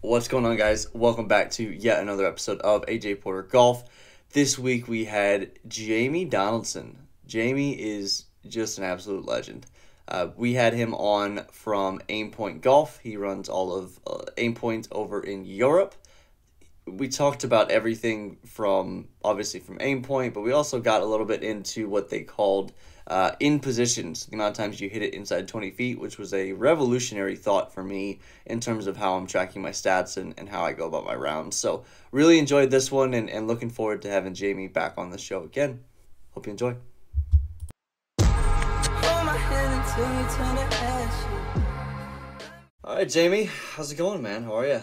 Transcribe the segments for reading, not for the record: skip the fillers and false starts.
What's going on, guys? Welcome back to yet another episode of AJ Porter Golf. This week we had Jamie Donaldson. Jamie is just an absolute legend. We had him on from Aimpoint Golf. He runs all of Aimpoint over in Europe. We talked about everything from, obviously, from Aimpoint, but we also got a little bit into what they called in positions, the amount of times you hit it inside 20 feet, which was a revolutionary thought for me in terms of how I'm tracking my stats and how I go about my rounds. So really enjoyed this one and looking forward to having Jamie back on the show again. Hope you enjoy. All right, Jamie, how's it going, man? How are you?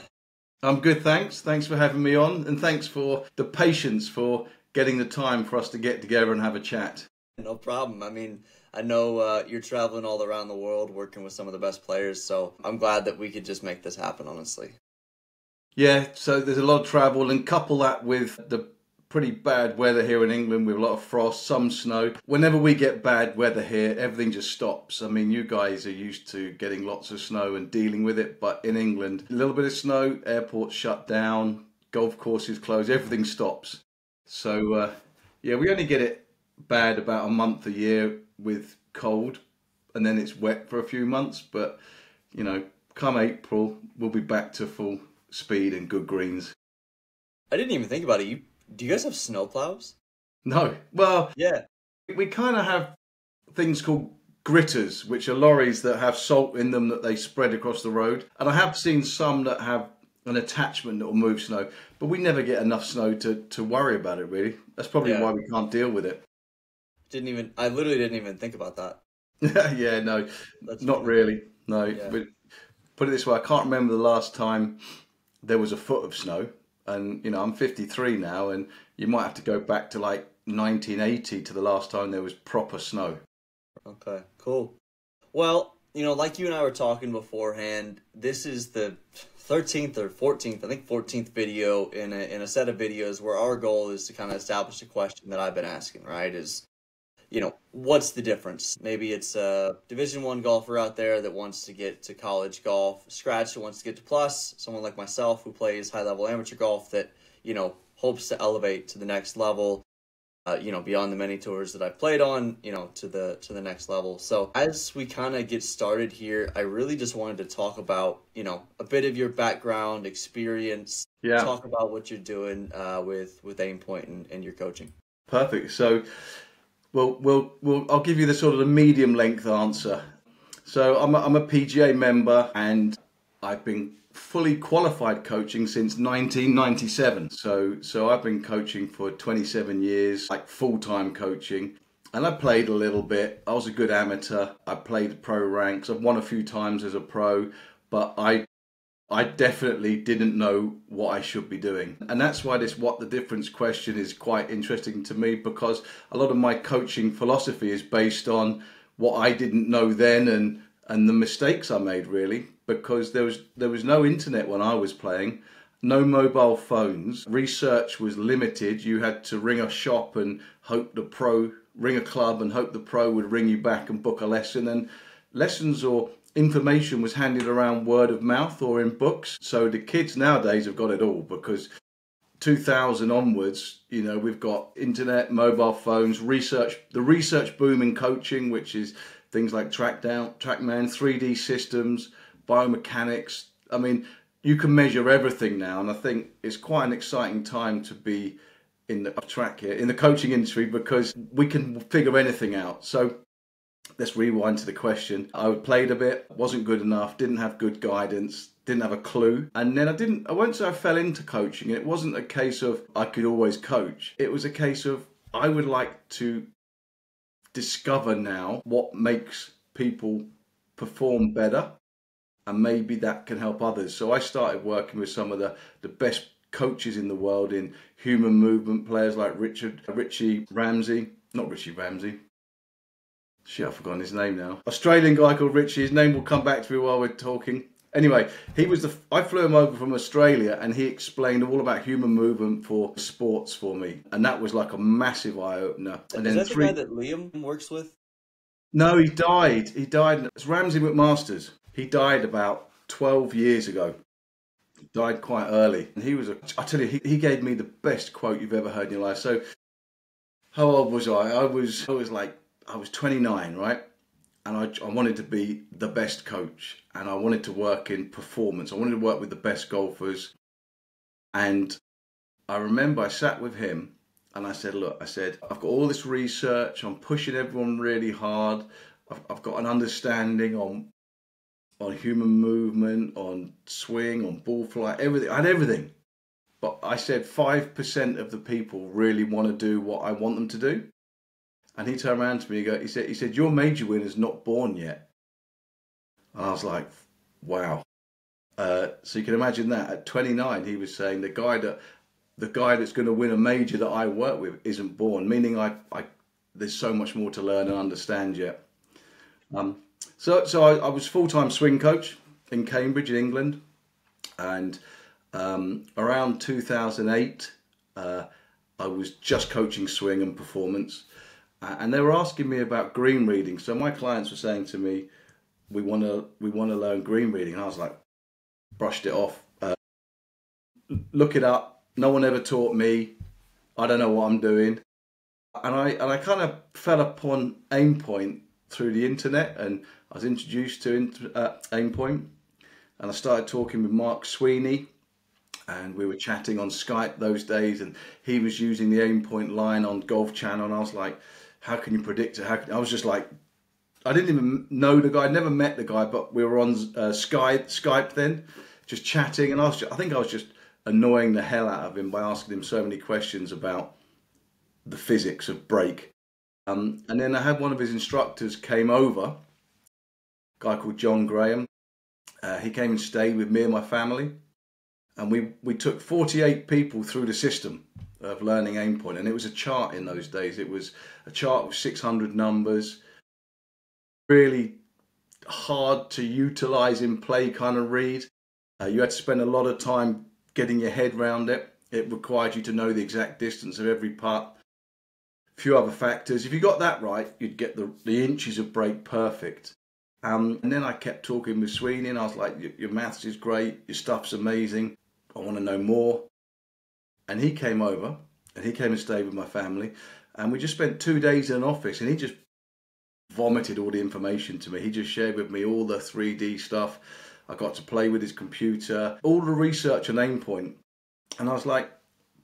I'm good, thanks. Thanks for having me on, and thanks for the patience for getting the time for us to get together and have a chat. No problem. I mean, I know you're traveling all around the world working with some of the best players, so I'm glad that we could just make this happen, honestly. Yeah, so there's a lot of travel, and couple that with the pretty bad weather here in England with a lot of frost, some snow. Whenever we get bad weather here, everything just stops. I mean, you guys are used to getting lots of snow and dealing with it, but in England, a little bit of snow, airports shut down, golf courses closed, everything stops. So, yeah, we only get it bad about a month a year with cold, and then it's wet for a few months. But, you know, come April, we'll be back to full speed and good greens. I didn't even think about it. Do you guys have snowplows? No. Well, Yeah. we kind of have things called gritters, which are lorries that have salt in them that they spread across the road. And I have seen some that have an attachment that will move snow, but we never get enough snow to worry about it, really. That's probably why we can't deal with it. I literally didn't even think about that. Yeah, no, That's not funny. really. No, Yeah. but put it this way, I can't remember the last time there was a foot of snow. And, you know, I'm 53 now, and you might have to go back to like 1980 to the last time there was proper snow. Okay, cool. Well, like you and I were talking beforehand, this is the 13th or 14th, I think 14th video in a set of videos where our goal is to kind of establish a question that I've been asking, right? What's the difference? Maybe it's a Division I golfer out there that wants to get to college golf, scratch that wants to get to plus, someone like myself who plays high-level amateur golf that, hopes to elevate to the next level, beyond the many tours that I've played on, to the next level. So as we kind of get started here, I really just wanted to talk about, a bit of your background, experience, Yeah, talk about what you're doing with Aimpoint and your coaching. perfect. So, I'll give you the sort of the medium length answer. So I'm a PGA member, and I've been fully qualified coaching since 1997. So I've been coaching for 27 years, like full-time coaching. And I played a little bit. I was a good amateur. I played pro ranks. I've won a few times as a pro, but I definitely didn't know what I should be doing. And that's why this what the difference question is quite interesting to me, because a lot of my coaching philosophy is based on what I didn't know then and the mistakes I made, really, because there was no internet when I was playing, no mobile phones. Research was limited. You had to ring a shop and hope ring a club and hope the pro would ring you back and book a lesson. And lessons or information was handed around word of mouth or in books. So the kids nowadays have got it all, because 2000 onwards, we've got internet, mobile phones, the research boom in coaching, which is things like TrackMan, 3D systems, biomechanics. I mean, you can measure everything now, and I think it's quite an exciting time to be in the coaching industry, because we can figure anything out. So let's rewind to the question. I played a bit, wasn't good enough, didn't have good guidance, didn't have a clue. And then I won't say I fell into coaching. It wasn't a case of I could always coach. It was a case of I would like to discover now what makes people perform better, and maybe that can help others. So I started working with some of the best coaches in the world in human movement, players like Richie Ramsey, not Richie Ramsey. Shit, I've forgotten his name now. Australian guy called Richie. His name will come back to me while we're talking. Anyway, I flew him over from Australia, and he explained all about human movement for sports for me. And that was like a massive eye-opener. And Is then that the guy that Liam works with? No, he died. It's Ramsey McMasters. He died about 12 years ago. Died quite early. And I tell you, he gave me the best quote you've ever heard in your life. So how old was I? I was 29, right? And I wanted to be the best coach, and I wanted to work in performance. I wanted to work with the best golfers. And I remember I sat with him and I said, look, I've got all this research. I'm pushing everyone really hard. I've got an understanding on human movement, on swing, on ball flight, everything. I had everything. But I said 5% of the people really want to do what I want them to do. And he turned around to me and he said, your major winner's not born yet. And I was like, wow. So you can imagine that at 29, he was saying the guy that's going to win a major that I work with isn't born, meaning there's so much more to learn and understand yet. So I was full-time swing coach in Cambridge in England, and around 2008 I was just coaching swing and performance, and they were asking me about green reading. So my clients were saying to me, we want to learn green reading, and I was like, brushed it off. Look it up. No one ever taught me. I don't know what I'm doing. And I kind of fell upon Aimpoint through the internet, and I was introduced to Aimpoint, and I started talking with Mark Sweeney, and we were chatting on Skype those days, and he was using the Aimpoint line on Golf Channel, and I was like, how can you predict it? I was just like, I didn't even know the guy. I'd never met the guy, but we were on Skype then, just chatting, and I think I was just annoying the hell out of him by asking him so many questions about the physics of break. And then I had one of his instructors came over, a guy called John Graham. He came and stayed with me and my family, and we took 48 people through the system of learning Aimpoint, and it was a chart in those days. It was a chart with 600 numbers, really hard to utilize in play kind of read. You had to spend a lot of time getting your head around it. It required you to know the exact distance of every putt. A few other factors. If you got that right, you'd get the inches of break perfect. And then I kept talking with Sweeney, and I was like, your maths is great, your stuff's amazing, I want to know more. And he came over, and he came and stayed with my family, and we just spent 2 days in an office, and he just vomited all the information to me. He just shared with me all the 3D stuff. I got to play with his computer, all the research on Aimpoint. And I was like,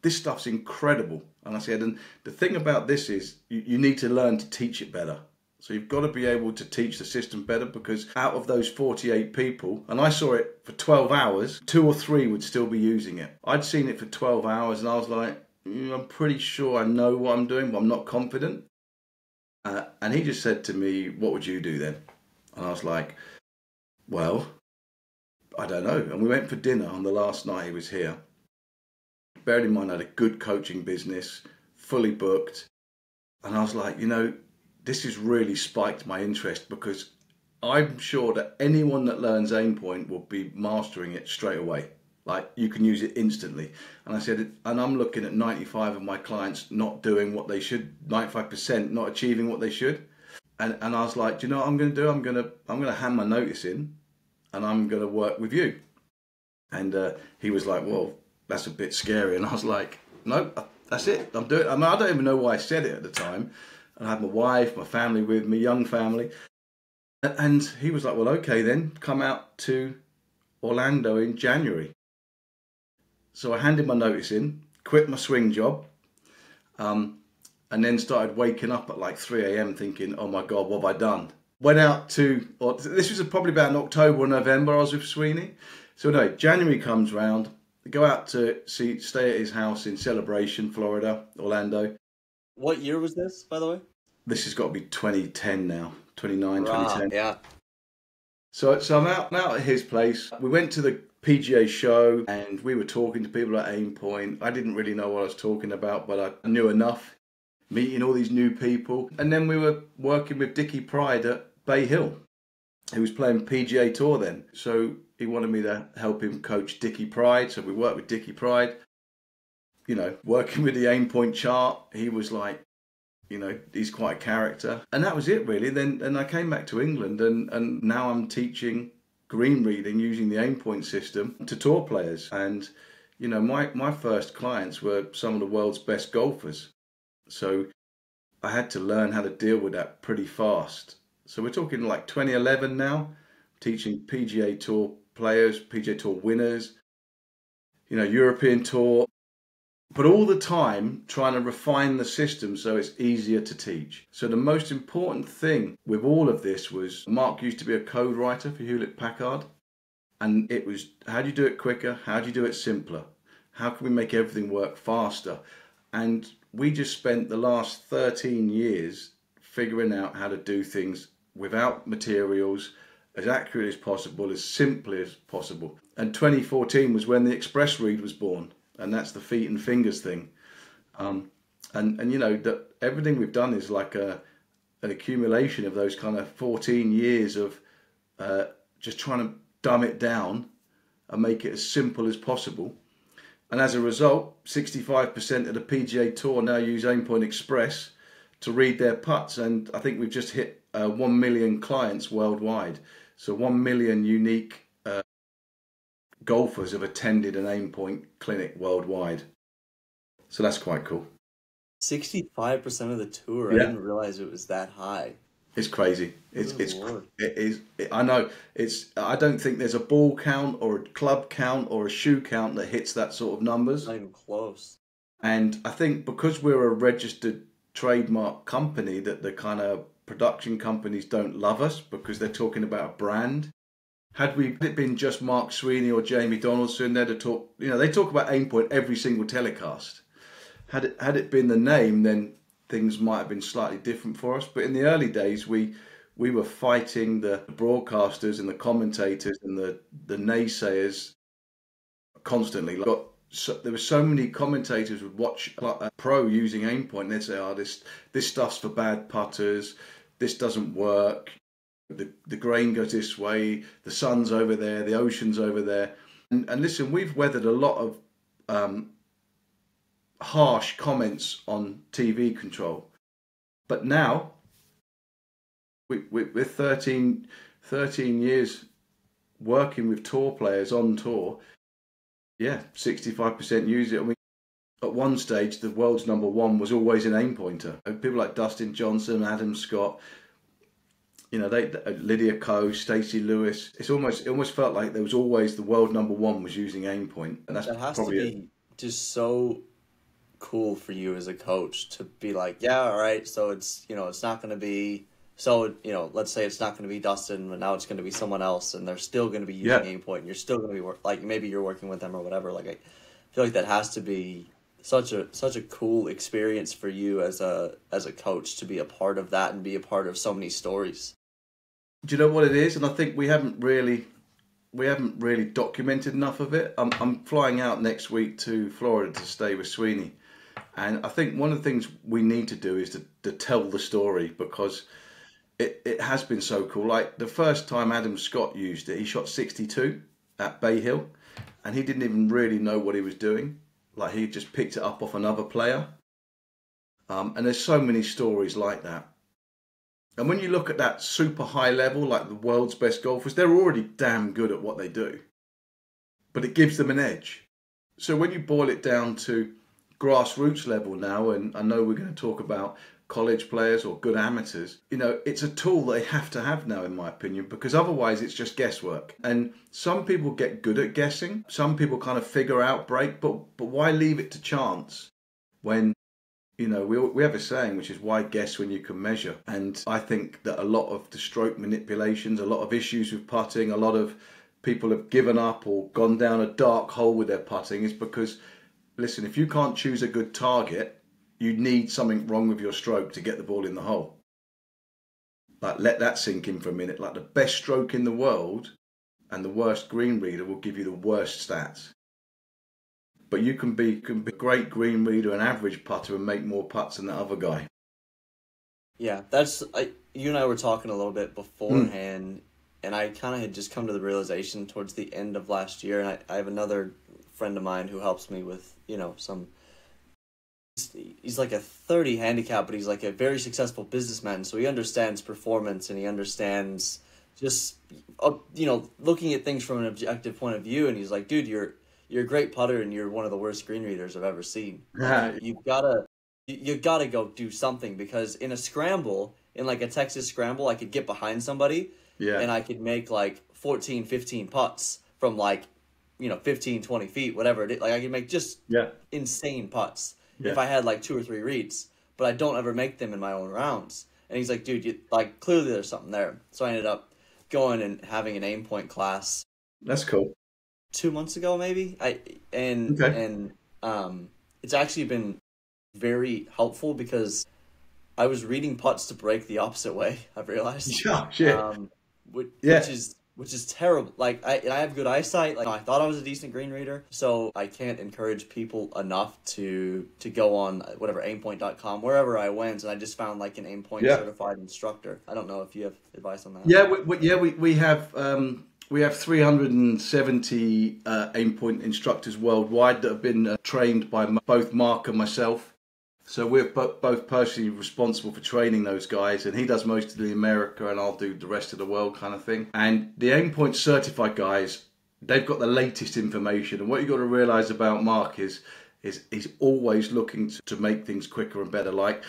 this stuff's incredible. And I said, and the thing about this is you need to learn to teach it better. So you've got to be able to teach the system better, because out of those 48 people, and I saw it for 12 hours, 2 or 3 would still be using it. I'd seen it for 12 hours and I was like, I'm pretty sure I know what I'm doing, but I'm not confident. And he just said to me, what would you do then? And I was like, well, I don't know. And we went for dinner on the last night he was here. Bearing in mind I had a good coaching business, fully booked. And I was like, this has really spiked my interest, because I'm sure that anyone that learns Aimpoint will be mastering it straight away. Like, you can use it instantly. And I said, and I'm looking at 95 of my clients not doing what they should, 95% not achieving what they should. And I was like, do you know what I'm going to do? I'm going to hand my notice in, and I'm going to work with you. And he was like, well, that's a bit scary. And I was like, no, that's it. I'm doing it. I mean, I don't even know why I said it at the time. And I had my wife, my family with me, young family. And he was like, well, okay, then come out to Orlando in January. So I handed my notice in, quit my swing job, and then started waking up at like 3 a.m. thinking, oh my God, what have I done? Went out this was probably about in October or November, I was with Sweeney. So anyway, January comes round, go out to stay at his house in Celebration, Florida, Orlando. What year was this, by the way? This has got to be 2010 now, 2009, Right, 2010. yeah. So I'm out at his place. We went to the PGA show, and we were talking to people at Aimpoint. I didn't really know what I was talking about, but I knew enough, meeting all these new people. And then we were working with Dickie Pride at Bay Hill, who was playing PGA Tour then. So he wanted me to help him coach Dickie Pride. So we worked with Dickie Pride, working with the Aimpoint chart. He was like, he's quite a character. And that was it really. Then I came back to England, and now I'm teaching green reading using the Aimpoint system to tour players. And, you know, my first clients were some of the world's best golfers. So I had to learn how to deal with that pretty fast. So we're talking like 2011 now, teaching PGA Tour players, PGA Tour winners, you know, European Tour, but all the time trying to refine the system so it's easier to teach. So the most important thing with all of this was Mark used to be a code writer for Hewlett Packard, and it was, how do you do it quicker? How do you do it simpler? How can we make everything work faster? And we just spent the last 13 years figuring out how to do things without materials, as accurate as possible, as simply as possible. And 2014 was when the Express Read was born, and that's the feet and fingers thing. And you know, that everything we've done is like an accumulation of those kind of 14 years of just trying to dumb it down and make it as simple as possible. And as a result, 65% of the PGA Tour now use Aimpoint Express to read their putts, and I think we've just hit 1 million clients worldwide. So 1 million unique golfers have attended an Aimpoint clinic worldwide. So that's quite cool. 65% of the tour. Yeah. I didn't realize it was that high. It's crazy. Lord. I know. I don't think there's a ball count or a club count or a shoe count that hits that sort of numbers. Not even close. And I think because we're a registered trademark company, that the kind of production companies don't love us because they're talking about a brand. Had it been just Mark Sweeney or Jamie Donaldson, they'd have talked. You know, they talk about Aimpoint every single telecast. Had it been the name, then things might have been slightly different for us. But in the early days, we were fighting the broadcasters and the commentators and the naysayers constantly. There were so many commentators would watch a pro using Aimpoint, and they'd say, "Oh, this stuff's for bad putters. This doesn't work. The grain goes this way. The sun's over there. The ocean's over there." And listen, we've weathered a lot of harsh comments on TV control, but now we're 13 years working with tour players on tour. Yeah, 65% use it. I mean, at one stage, the world's number one was always an Aimpointer. People like Dustin Johnson, Adam Scott, you know, Lydia Ko, Stacey Lewis. It almost felt like there was always the world number one was using Aimpoint, and that has probably to be just so cool for you as a coach to be like, yeah, all right, so it's, you know, it's not going to be, so, you know, let's say it's not going to be Dustin, but now it's going to be someone else, and they're still going to be using Aimpoint, and you're still going to be like, maybe you're working with them or whatever. Like, I feel like that has to be such a cool experience for you as a coach to be a part of that and be a part of so many stories. Do you know what it is? And I think we haven't really documented enough of it. I'm flying out next week to Florida to stay with Sweeney, and I think one of the things we need to do is to tell the story, because it has been so cool. Like the first time Adam Scott used it, he shot 62 at Bay Hill, and he didn't even really know what he was doing. Like he just picked it up off another player. And there's so many stories like that. And when you look at that super high level, like the world's best golfers, they're already damn good at what they do, but it gives them an edge. So when you boil it down to grassroots level now, and I know we're going to talk about college players or good amateurs, you know, it's a tool they have to have now, in my opinion, because otherwise it's just guesswork. And some people get good at guessing. Some people kind of figure out break, but why leave it to chance when, you know, we have a saying, which is why guess when you can measure. And I think that a lot of the stroke manipulations, a lot of issues with putting, a lot of people have given up or gone down a dark hole with their putting is because, listen, if you can't choose a good target, you need something wrong with your stroke to get the ball in the hole. Like, let that sink in for a minute. Like, the best stroke in the world and the worst green reader will give you the worst stats. But you can be a great green reader, an average putter, and make more putts than the other guy. Yeah, you and I were talking a little bit beforehand, and I kind of had just come to the realization towards the end of last year, and I have another friend of mine who helps me with, you know, he's like a 30 handicap, but he's like a very successful businessman, so he understands performance and he understands just looking at things from an objective point of view, and he's like, dude, you're a great putter, and you're one of the worst green readers I've ever seen. Like you gotta go do something, because in a scramble, in like a Texas scramble, I could get behind somebody Yeah. and I could make like 14, 15 putts from like 15, 20 feet, whatever it is. Like I could make just Yeah. insane putts Yeah. if I had like 2 or 3 reads, but I don't ever make them in my own rounds. And he's like, dude, like clearly there's something there. So I ended up going and having an Aimpoint class That's cool. 2 months ago, maybe. Okay. It's actually been very helpful, because I was reading putts to break the opposite way, I've realized. Yeah. Shit. Which, Yeah. which is terrible. Like I have good eyesight. Like I thought I was a decent green reader, so I can't encourage people enough to go on whatever aimpoint.com, wherever I went, and I just found like an Aimpoint Yeah. certified instructor. I don't know if you have advice on that. Yeah. We have 370 Aimpoint instructors worldwide that have been trained by both Mark and myself. So we're both personally responsible for training those guys, and he does most of the America and I'll do the rest of the world kind of thing. And the Aimpoint certified guys, they've got the latest information. And what you've got to realize about Mark is he's always looking to make things quicker and better. Like,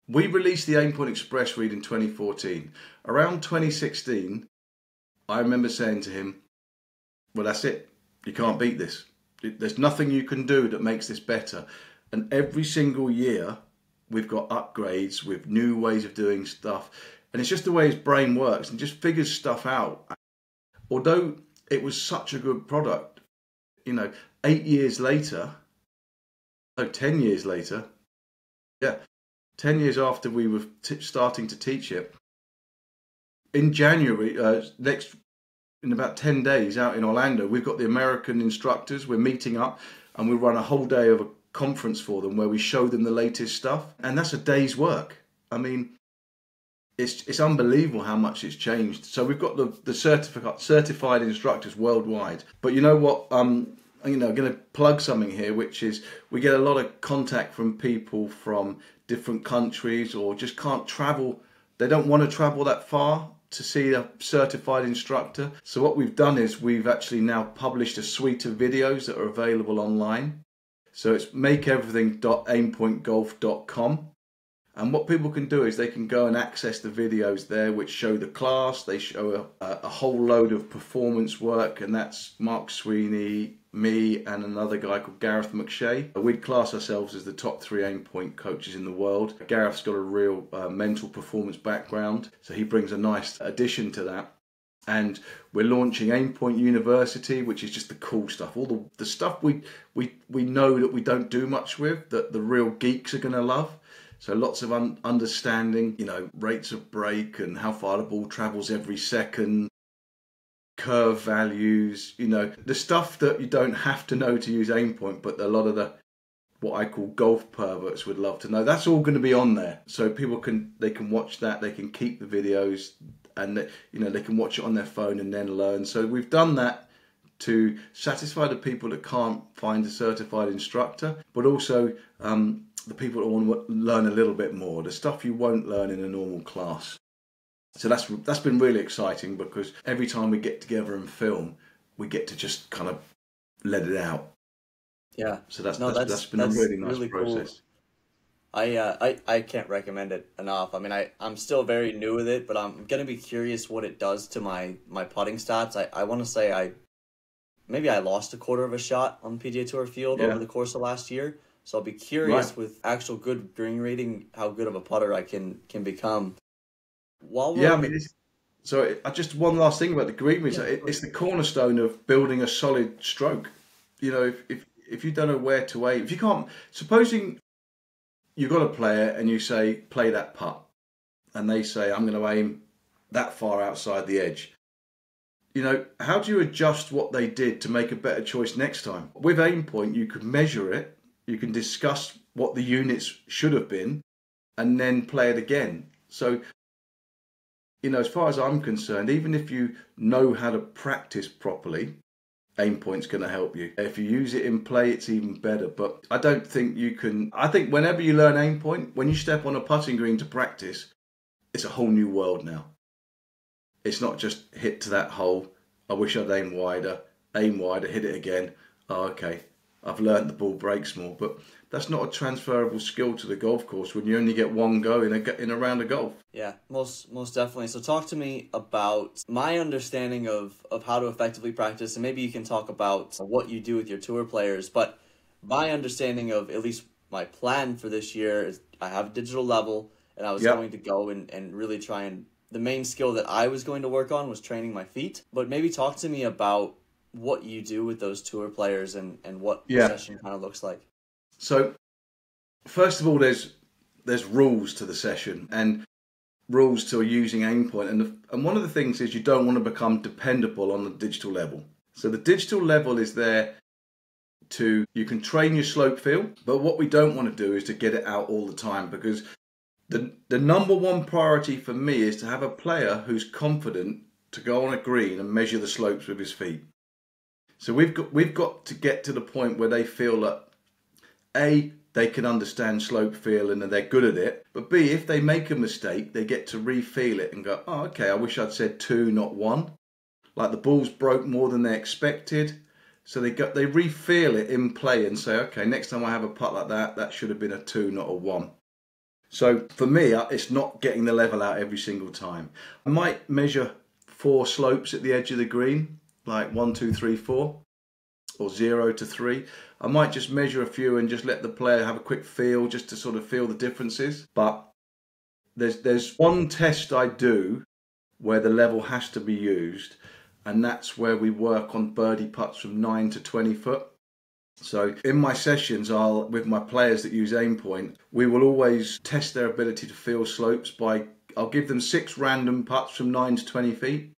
we released the Aimpoint Express read in 2014. Around 2016, I remember saying to him, well, that's it. You can't beat this. There's nothing you can do that makes this better. And every single year, we've got upgrades with new ways of doing stuff. And it's just the way his brain works, and just figures stuff out. Although it was such a good product, 8 years later, 10 years later, 10 years after we were starting to teach it, in January, in about 10 days out in Orlando, we've got the American instructors. We're meeting up, and we run a whole day of a conference for them where we show them the latest stuff, and that's a day's work. I mean, it's unbelievable how much it's changed. So we've got the certified instructors worldwide. But you know what? I'm going to plug something here, which is we get a lot of contact from people from different countries, or just can't travel. They don't want to travel that far to see a certified instructor. So what we've done is we've actually now published a suite of videos that are available online. So it's makeeverything.aimpointgolf.com. And what people can do is they can go and access the videos there, which show the class. They show a whole load of performance work, and that's Mark Sweeney, me, and another guy called Gareth McShay. We'd class ourselves as the top 3 Aimpoint coaches in the world. Gareth's got a real mental performance background, so he brings a nice addition to that. And we're launching Aimpoint University, which is just the cool stuff. All the stuff we know that we don't do much with, that the real geeks are going to love. So lots of understanding, rates of break and how far the ball travels every second, curve values, the stuff that you don't have to know to use Aimpoint, but a lot of what I call golf perverts would love to know. That's all going to be on there. So people can watch that, they can keep the videos, and they can watch it on their phone and then learn. So we've done that to satisfy the people that can't find a certified instructor, but also the people that want to learn a little bit more, the stuff you won't learn in a normal class. So that's been really exciting, because every time we get together and film, we get to just kind of let it out. Yeah. So that's been a really nice process. Cool. I can't recommend it enough. I mean, I'm still very new with it, but I'm gonna be curious what it does to my putting stats. I want to say I lost a quarter of a shot on the PGA Tour field over the course of last year. So I'll be curious with actual good green rating, how good of a putter I can become. Just one last thing about the green rating. It's the cornerstone of building a solid stroke. If you don't know where to aim, if you can't, supposing you've got a player and you say, play that putt, and they say, I'm going to aim that far outside the edge. How do you adjust what they did to make a better choice next time? With Aimpoint, you can measure it, you can discuss what the units should have been, and then play it again. So, as far as I'm concerned, even if you know how to practice properly, Aimpoint's going to help you. If you use it in play, it's even better. But I don't think you can. I think whenever you learn Aimpoint, when you step on a putting green to practice, it's a whole new world now. It's not just hit to that hole. I wish I'd aim wider, hit it again. Oh, okay, I've learnt the ball breaks more. But that's not a transferable skill to the golf course when you only get one go in a round of golf. Yeah, most definitely. So talk to me about my understanding of how to effectively practice, and maybe you can talk about what you do with your tour players. But my understanding of at least my plan for this year is I have a digital level, and I was Yep. going to go and really try and the main skill that I was going to work on was training my feet. But maybe talk to me about what you do with those tour players and what the Yeah. session kind of looks like. So first of all, there's rules to the session and rules to using Aimpoint. And one of the things is you don't want to become dependable on the digital level. So the digital level is there you can train your slope feel, but what we don't want to do is to get it out all the time, because the number one priority for me is to have a player who's confident to go on a green and measure the slopes with his feet. So we've got to get to the point where they feel that A, they can understand slope feel and they're good at it, but B, if they make a mistake, they get to re-feel it and go, oh, okay, I wish I'd said 2, not 1. Like the ball's broke more than they expected. So they re-feel it in play and say, okay, next time I have a putt like that, that should have been a 2, not a 1. So for me, it's not getting the level out every single time. I might measure 4 slopes at the edge of the green, like 1, 2, 3, 4, or 0 to 3. I might just measure a few and just let the player have a quick feel, just to sort of feel the differences. But there's one test I do where the level has to be used, and that's where we work on birdie putts from 9 to 20 foot. So in my sessions, with my players that use Aimpoint, we will always test their ability to feel slopes I'll give them 6 random putts from 9 to 20 feet.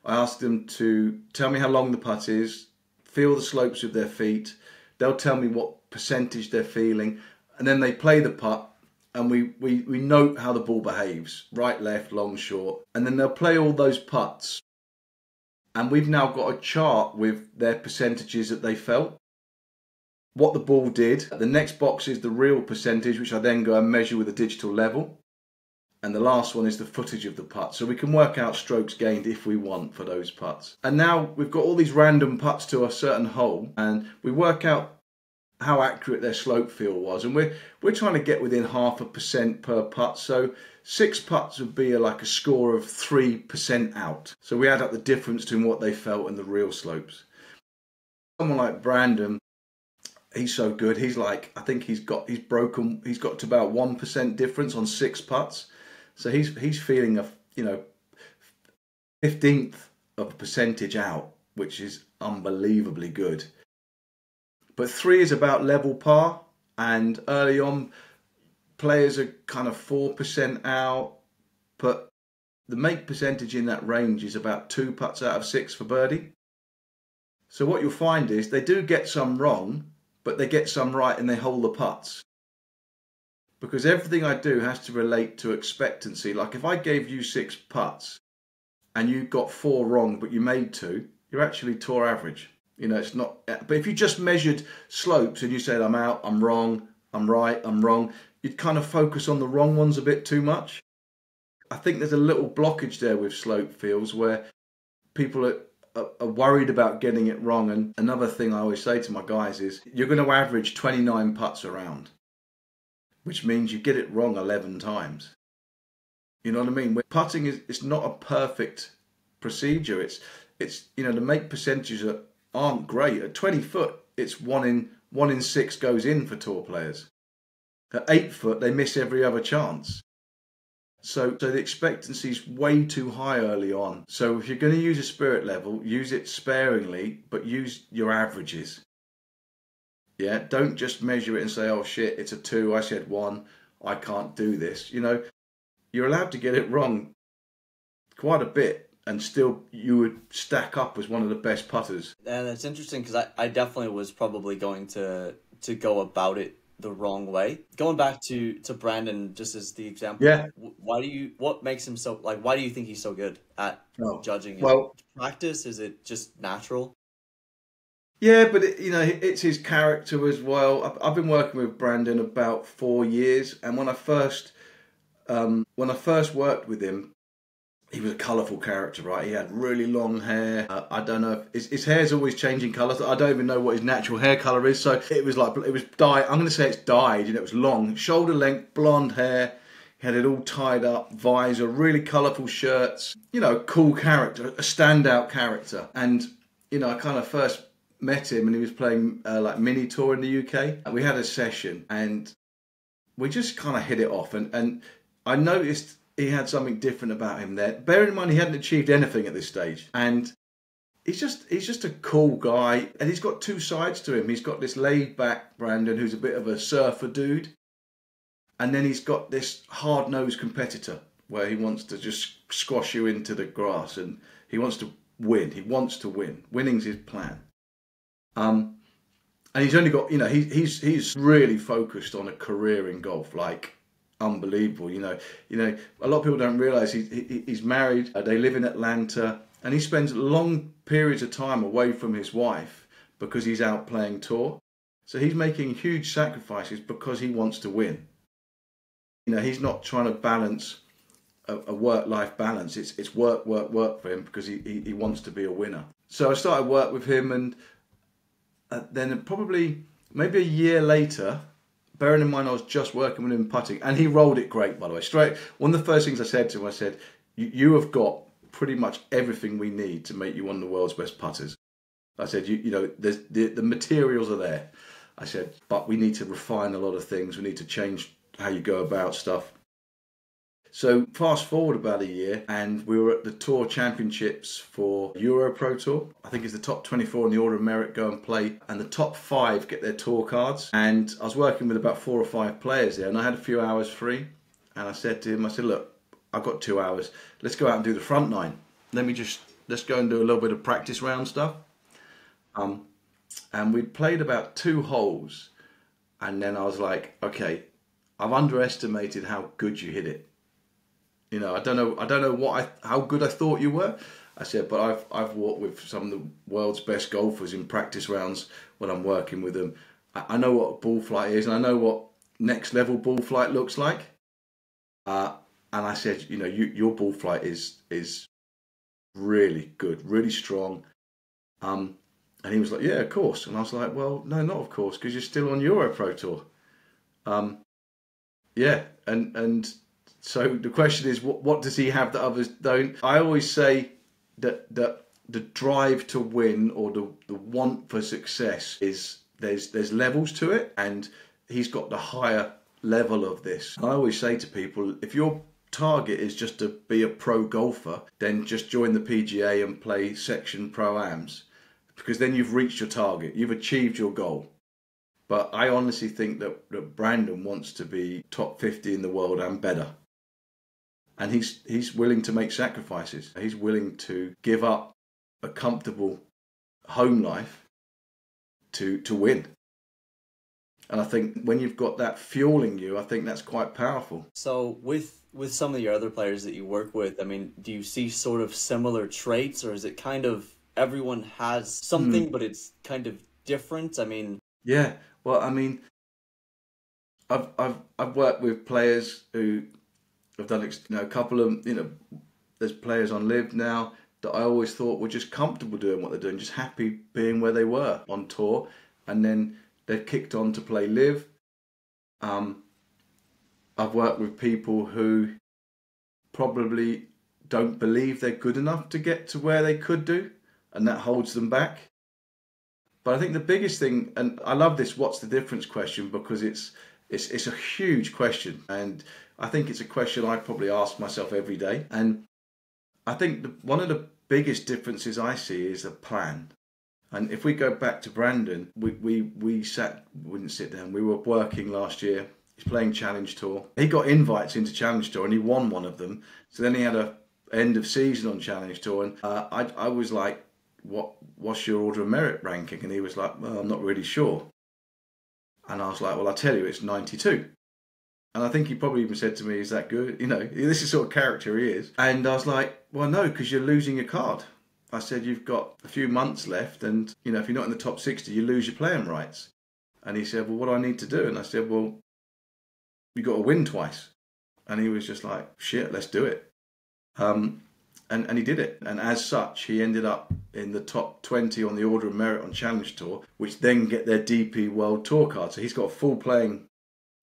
I ask them to tell me how long the putt is, feel the slopes with their feet. They'll tell me what percentage they're feeling, and then they play the putt, and we note how the ball behaves, right, left, long, short, and then they'll play all those putts. And we've now got a chart with their percentages that they felt, what the ball did. The next box is the real percentage, which I then go and measure with a digital level. And the last one is the footage of the putt. So we can work out strokes gained if we want for those putts. And now we've got all these random putts to a certain hole, and we work out how accurate their slope feel was. And we're trying to get within 0.5% per putt. So 6 putts would be like a score of 3% out. So we add up the difference between what they felt and the real slopes. Someone like Brandon, he's so good. He's like, I think he's got to about 1% difference on 6 putts. So he's feeling a 15th of a percentage out, which is unbelievably good. But 3 is about level par, and early on players are kind of 4% out, but the make percentage in that range is about 2 putts out of 6 for birdie. So what you'll find is they do get some wrong, but they get some right and they hold the putts. Because everything I do has to relate to expectancy. Like if I gave you 6 putts and you got 4 wrong, but you made 2, you're actually tour average. It's not. But if you just measured slopes and you said, I'm out, I'm wrong, I'm right, I'm wrong, you'd kind of focus on the wrong ones a bit too much. I think there's a little blockage there with slope feels where people are worried about getting it wrong. And another thing I always say to my guys is you're going to average 29 putts around, which means you get it wrong 11 times. You know what I mean? Putting it's not a perfect procedure. It's the make percentages aren't great. At 20 foot, it's 1 in 6 goes in for tour players. At 8 foot, they miss every other chance. So the expectancy is way too high early on. So if you're going to use a spirit level, use it sparingly, but use your averages. Yeah, don't just measure it and say, oh shit, it's a 2, I said 1, I can't do this. You're allowed to get it wrong quite a bit, and still you would stack up as one of the best putters. And it's interesting because I definitely was probably going to go about it the wrong way. Going back to Brandon, just as the example, Yeah. why do you think he's so good at judging? Well, is it practice? Is it just natural? Yeah, but it's his character as well. I've been working with Brandon about 4 years, and when I first worked with him, he was a colourful character, right? He had really long hair. I don't know if his hair's always changing colours. I don't even know what his natural hair colour is. So it was dyed. I'm going to say it's dyed. It was long, shoulder length, blonde hair. He had it all tied up, visor, really colourful shirts. Cool character, a standout character. And I kind of first met him, and he was playing like mini tour in the UK. We had a session, and we just kind of hit it off. And I noticed he had something different about him there. Bearing in mind he hadn't achieved anything at this stage. And he's just a cool guy. And he's got two sides to him. He's got this laid back Brandon who's a bit of a surfer dude. And then he's got this hard-nosed competitor where he wants to just squash you into the grass, and he wants to win. He wants to win. Winning's his plan. And he's only got, he's really focused on a career in golf, like unbelievable. A lot of people don't realise he's married. They live in Atlanta, and he spends long periods of time away from his wife because he's out playing tour. So he's making huge sacrifices because he wants to win. He's not trying to balance a work-life balance. It's work, work, work for him because he wants to be a winner. So I started work with him, and then probably maybe a year later, bearing in mind I was just working with him putting, and he rolled it great, by the way. Straight, one of the first things I said to him, I said, you have got pretty much everything we need to make you one of the world's best putters. I said, there's the materials are there. I said, but we need to refine a lot of things. We need to change how you go about stuff. So fast forward about a year, and we were at the Tour Championships for Euro Pro Tour. I think it's the top 24 in the order of merit go and play, and the top 5 get their tour cards. And I was working with about 4 or 5 players there, and I had a few hours free. And I said to him, look, I've got 2 hours. Let's go out and do the front 9. Let's go and do a little bit of practice round stuff. And we played about 2 holes, and then I was like, okay, I've underestimated how good you hit it. I don't know how good I thought you were. I said, but I've worked with some of the world's best golfers in practice rounds when I'm working with them. I know what a ball flight is, and I know what next level ball flight looks like. And I said, your ball flight is really good, really strong. And he was like, yeah, of course. And I was like, well, no, not of course, because you're still on Euro Pro Tour. Yeah, and so the question is, what does he have that others don't? I always say that the drive to win, or the want for success, is there's levels to it, and he's got the higher level of this. I always say to people, if your target is just to be a pro golfer, then just join the PGA and play section pro-ams, because then you've reached your target, you've achieved your goal. But I honestly think that Brandon wants to be top 50 in the world and better. And he's willing to make sacrifices. He's willing to give up a comfortable home life to win. And I think when you've got that fueling you, I think that's quite powerful. So with some of your other players that you work with, I mean, do you see sort of similar traits, or is it kind of everyone has something, but it's kind of different? I mean... Yeah, well, I mean, I've worked with players who have done, a couple of, there's players on Live now that I always thought were just comfortable doing what they're doing, just happy being where they were on tour, and then they've kicked on to play Live. I've worked with people who probably don't believe they're good enough to get to where they could do, and that holds them back. But I think the biggest thing, and I love this what's the difference question, because it's a huge question, and I think it's a question I probably ask myself every day. And I think one of the biggest differences I see is a plan. And if we go back to Brandon, we wouldn't sit down, we were working last year. He's playing Challenge Tour. He got invites into Challenge Tour and he won one of them. So then he had a end of season on Challenge Tour, and I was like, what's your order of merit ranking? And he was like, well, I'm not really sure. And I was like, well, I'll tell you, it's 92. And I think he probably even said to me, is that good? This is the sort of character he is. And I was like, well, no, because you're losing your card. I said, you've got a few months left, and, if you're not in the top 60, you lose your playing rights. And he said, well, what do I need to do? And I said, well, you got to win twice. And he was just like, shit, let's do it. And he did it. And as such, he ended up in the top 20 on the Order of Merit on Challenge Tour, which then get their DP World Tour card. So he's got full playing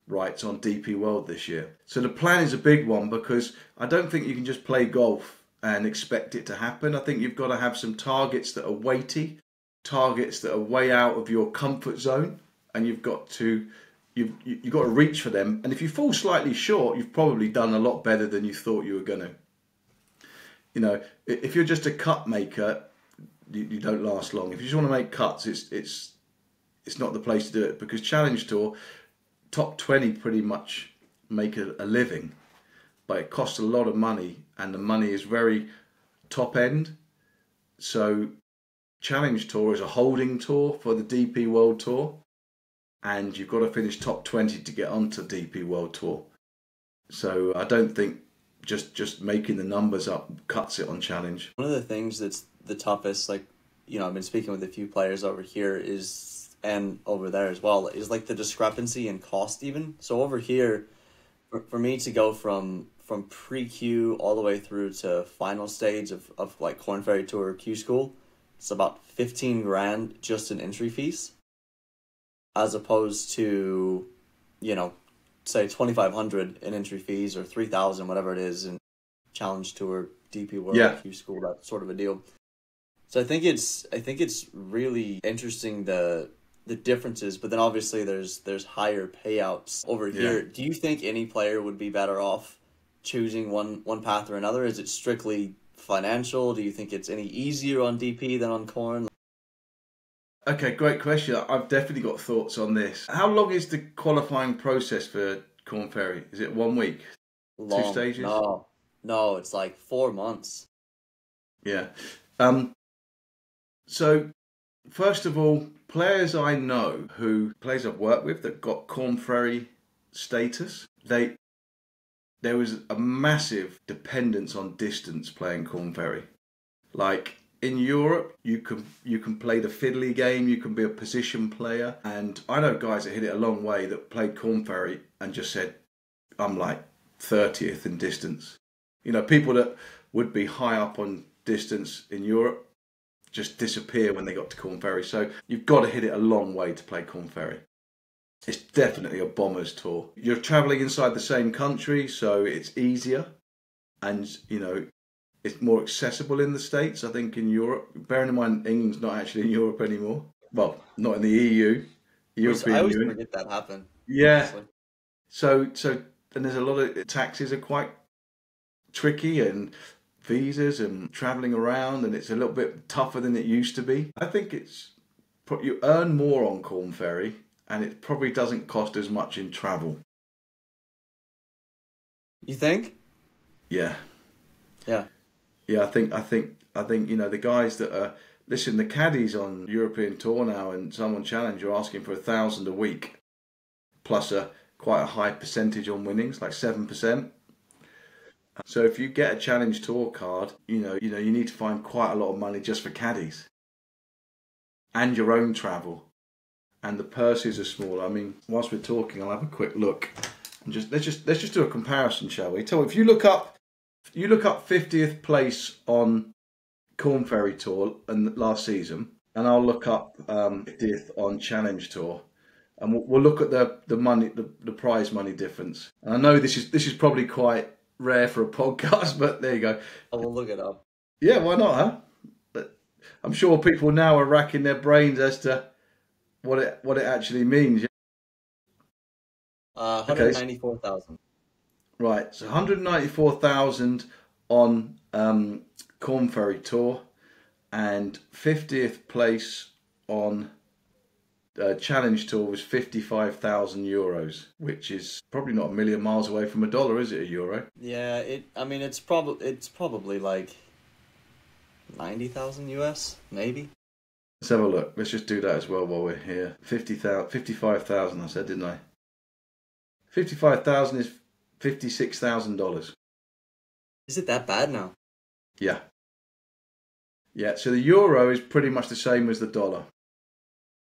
rights on DP World this year. So the plan is a big one, because I don't think you can just play golf and expect it to happen. I think you've got to have some targets that are weighty, targets that are way out of your comfort zone, and you've got to reach for them. And if you fall slightly short, you've probably done a lot better than you thought you were going to. You know, if you're just a cut maker, you don't last long. If you just want to make cuts, it's not the place to do it, because Challenge Tour, top 20 pretty much make a living, but it costs a lot of money, and the money is very top end. So Challenge Tour is a holding tour for the DP World Tour, and you've got to finish top 20 to get onto DP World Tour. So I don't think just making the numbers up cuts it on Challenge. One of the things that's the toughest, like, you know, I've been speaking with a few players over here and over there as well, is like the discrepancy in cost even. So over here, for me to go from pre-Q all the way through to final stage of like Korn Ferry Tour Q School, it's about 15 grand just in entry fees, as opposed to, you know, say 2,500 in entry fees, or 3,000, whatever it is, in Challenge Tour, DP World, Q School, that sort of a deal. So I think it's really interesting the differences, but then obviously there's higher payouts over here. Do you think any player would be better off choosing one path or another? Is it strictly financial? Do you think it's any easier on DP than on Korn? Okay, great question. I've definitely got thoughts on this. How long is the qualifying process for Korn Ferry? Is it 1 week? Long. 2 stages? No, it's like 4 months. Yeah. So, first of all, players I know players I've worked with that got Korn Ferry status, there was a massive dependence on distance playing Korn Ferry. Like, in Europe, you can play the fiddly game, you can be a position player, and I know guys that hit it a long way that played Korn Ferry and just said, I'm like 30th in distance. You know, people that would be high up on distance in Europe just disappear when they got to Korn Ferry. So you've got to hit it a long way to play Korn Ferry. It's definitely a bomber's tour. You're travelling inside the same country, so it's easier, and, you know, it's more accessible in the States, I think, in Europe. Bearing in mind, England's not actually in Europe anymore. Well, not in the EU, European I always Union. forget that happened. Yeah. Honestly. So, and there's a lot of taxes are quite tricky, and visas and travelling around, and it's a little bit tougher than it used to be. I think you earn more on Korn Ferry, and it probably doesn't cost as much in travel. You think? Yeah. Yeah. Yeah, I think you know, the guys that are the caddies on European Tour now and some on Challenge are asking for 1,000 a week, plus quite a high percentage on winnings, like 7%. So if you get a Challenge Tour card, you know you need to find quite a lot of money just for caddies and your own travel, and the purses are small. I mean, whilst we're talking, I'll have a quick look and let's just do a comparison, shall we? If you look up 50th place on Korn Ferry Tour and last season, and I'll look up 50th on Challenge Tour, and we'll look at the money, the prize money difference. And I know this is probably quite rare for a podcast, but there you go. I will look it up. Yeah, why not, huh? But I'm sure people now are racking their brains as to what it actually means. 194,000. Right, so 194,000 on Korn Ferry Tour, and 50th place on Challenge Tour was 55,000 euros, which is probably not a million miles away from $1, is it, a euro? Yeah, it's probably like 90,000 US, maybe. Let's have a look. Let's just do that as well while we're here. 55,000 I said, didn't I? 55,000 is $56,000. Is it that bad now? Yeah. Yeah, so the euro is pretty much the same as the dollar.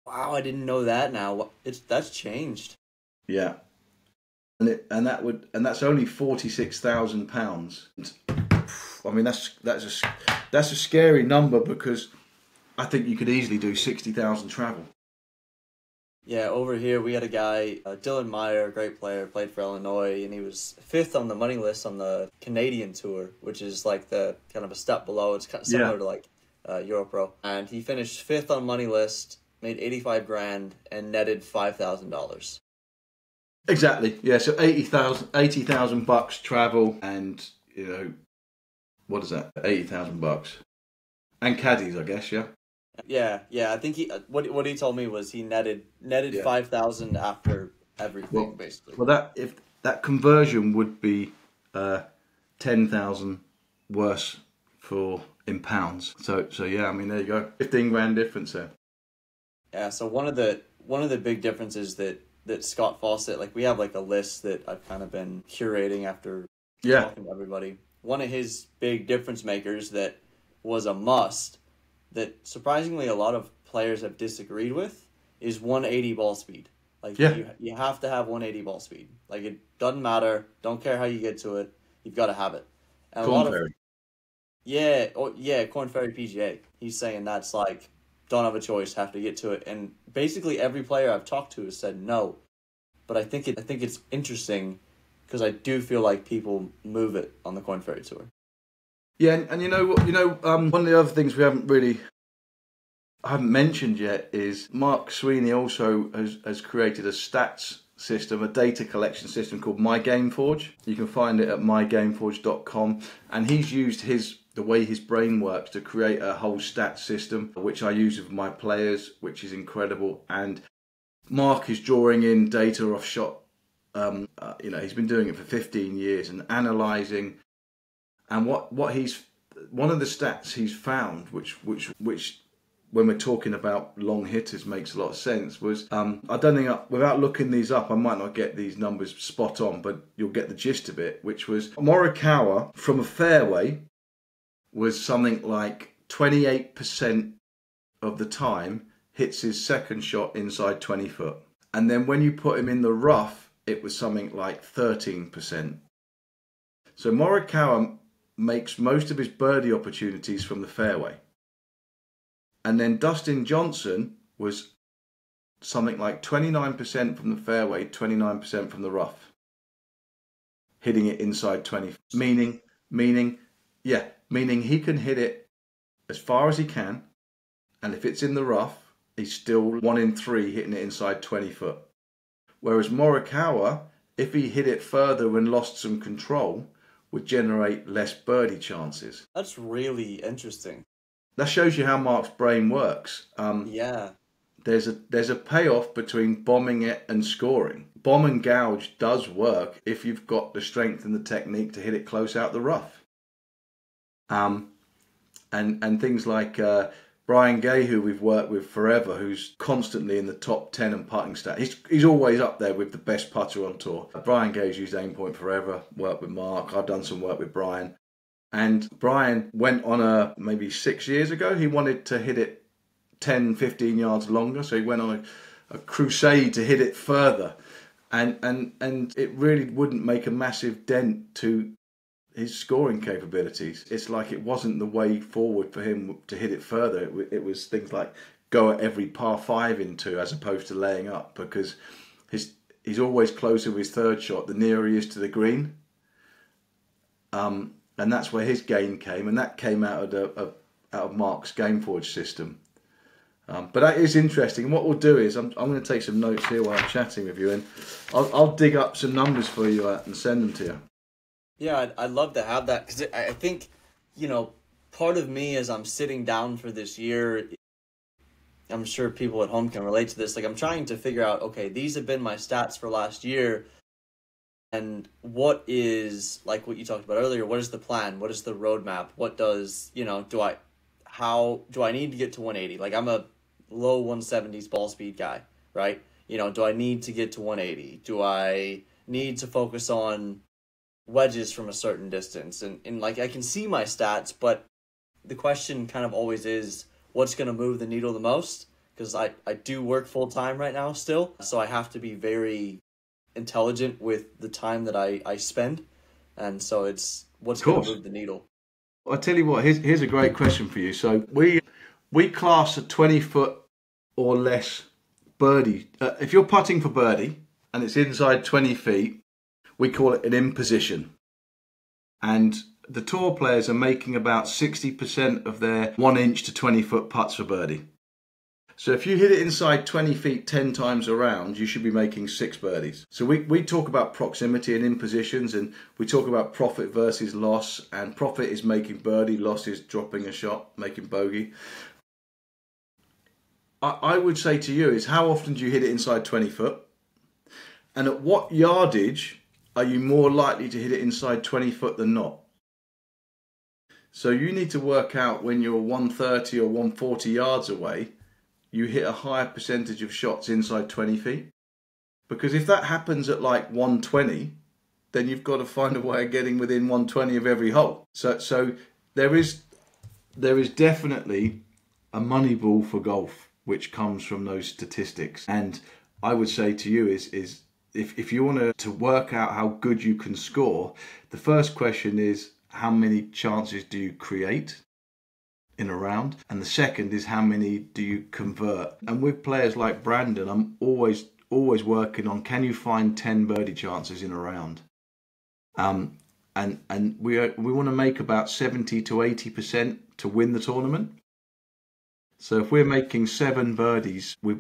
Wow, I didn't know that now. That's changed. Yeah. And that's only £46,000. I mean, that's a scary number, because I think you could easily do 60,000 travel. Yeah, over here we had a guy, Dylan Meyer, great player, played for Illinois, and he was fifth on the money list on the Canadian tour, which is like the kind of a step below. It's kind of similar to like Europro. And he finished fifth on money list, made 85 grand, and netted $5,000. Exactly. Yeah. So 80,000 bucks travel, and what is that? 80,000 bucks, and caddies, I guess. Yeah. Yeah. I think what he told me was he netted 5,000 after everything, basically. Well, if that conversion would be 10,000 worse in pounds. So yeah, I mean, there you go, 15 grand difference there. Yeah. So one of the big differences that Scott Fawcett, like, we have like a list that I've kind of been curating after talking to everybody. One of his big difference makers that was a must, that surprisingly a lot of players have disagreed with, is 180 ball speed. Like, you have to have 180 ball speed. Like, it doesn't matter. Don't care how you get to it. You've got to have it. And Corn Ferry. Corn Ferry PGA. He's saying that's like, don't have a choice, have to get to it. And basically every player I've talked to has said no. But I think it's interesting, because I do feel like people move it on the Corn Ferry Tour. Yeah, and you know what? One of the other things I haven't mentioned yet is Mark Sweeney also has created a stats system, a data collection system called MyGameforge. You can find it at mygameforge.com, and he's used the way his brain works to create a whole stats system, which I use with my players, which is incredible. And Mark is drawing in data off shot. He's been doing it for 15 years and analysing. And one of the stats he's found, which when we're talking about long hitters makes a lot of sense, was I don't think, without looking these up, I might not get these numbers spot on, but you'll get the gist of it, which was Morikawa from a fairway was something like 28% of the time hits his second shot inside 20 foot. And then when you put him in the rough, it was something like 13%. So Morikawa makes most of his birdie opportunities from the fairway. And then Dustin Johnson was something like 29% from the fairway, 29% from the rough, hitting it inside 20. Meaning he can hit it as far as he can, and if it's in the rough, he's still 1 in 3 hitting it inside 20 foot. Whereas Morikawa, if he hit it further and lost some control, would generate less birdie chances. That's really interesting. That shows you how Mark's brain works. There's a payoff between bombing it and scoring. Bomb and gouge does work if you've got the strength and the technique to hit it close out the rough. And things like Brian Gay, who we've worked with forever, who's constantly in the top 10 in putting stats. He's always up there with the best putter on tour. Brian Gay's used Aimpoint forever, worked with Mark. I've done some work with Brian. And Brian went on maybe 6 years ago, he wanted to hit it 10, 15 yards longer. So he went on a crusade to hit it further. And it really wouldn't make a massive dent to his scoring capabilities. It's like it wasn't the way forward for him to hit it further. It was things like go at every par 5 into, as opposed to laying up, because he's always closer with his third shot the nearer he is to the green. And that's where his gain came, and that came out of Mark's Gameforge system. But that is interesting. And what we'll do is I'm going to take some notes here while I'm chatting with you, and I'll dig up some numbers for you and send them to you. Yeah, I'd love to have that, because I think, part of me as I'm sitting down for this year, I'm sure people at home can relate to this. Like, I'm trying to figure out, okay, these have been my stats for last year, and what is, like what you talked about earlier, what is the plan? What is the roadmap? What does, how do I need to get to 180? Like, I'm a low 170s ball speed guy, right? Do I need to get to 180? Do I need to focus on wedges from a certain distance? And like, I can see my stats, but the question kind of always is, what's going to move the needle the most? Because I do work full time right now still, so I have to be very intelligent with the time that I spend, and so it's what's going to move the needle. I tell you what, here's a great question for you. So we class a 20-foot or less birdie. If you're putting for birdie and it's inside 20 feet, we call it an in position. And the tour players are making about 60% of their 1 inch to 20-foot putts for birdie. So if you hit it inside 20 feet 10 times around, you should be making 6 birdies. So we talk about proximity and in positions, and we talk about profit versus loss, and profit is making birdie, loss is dropping a shot, making bogey. I would say to you is, how often do you hit it inside 20 foot? And at what yardage are you more likely to hit it inside 20 foot than not? So you need to work out when you're 130 or 140 yards away, you hit a higher percentage of shots inside 20 feet. Because if that happens at like 120, then you've got to find a way of getting within 120 of every hole. So there is definitely a money ball for golf, which comes from those statistics. And I would say to you is if you want to work out how good you can score, the first question is, how many chances do you create in a round? And the second is, how many do you convert? And with players like Brandon, I'm always working on, can you find 10 birdie chances in a round? And we want to make about 70 to 80% to win the tournament. So if we're making 7 birdies, we're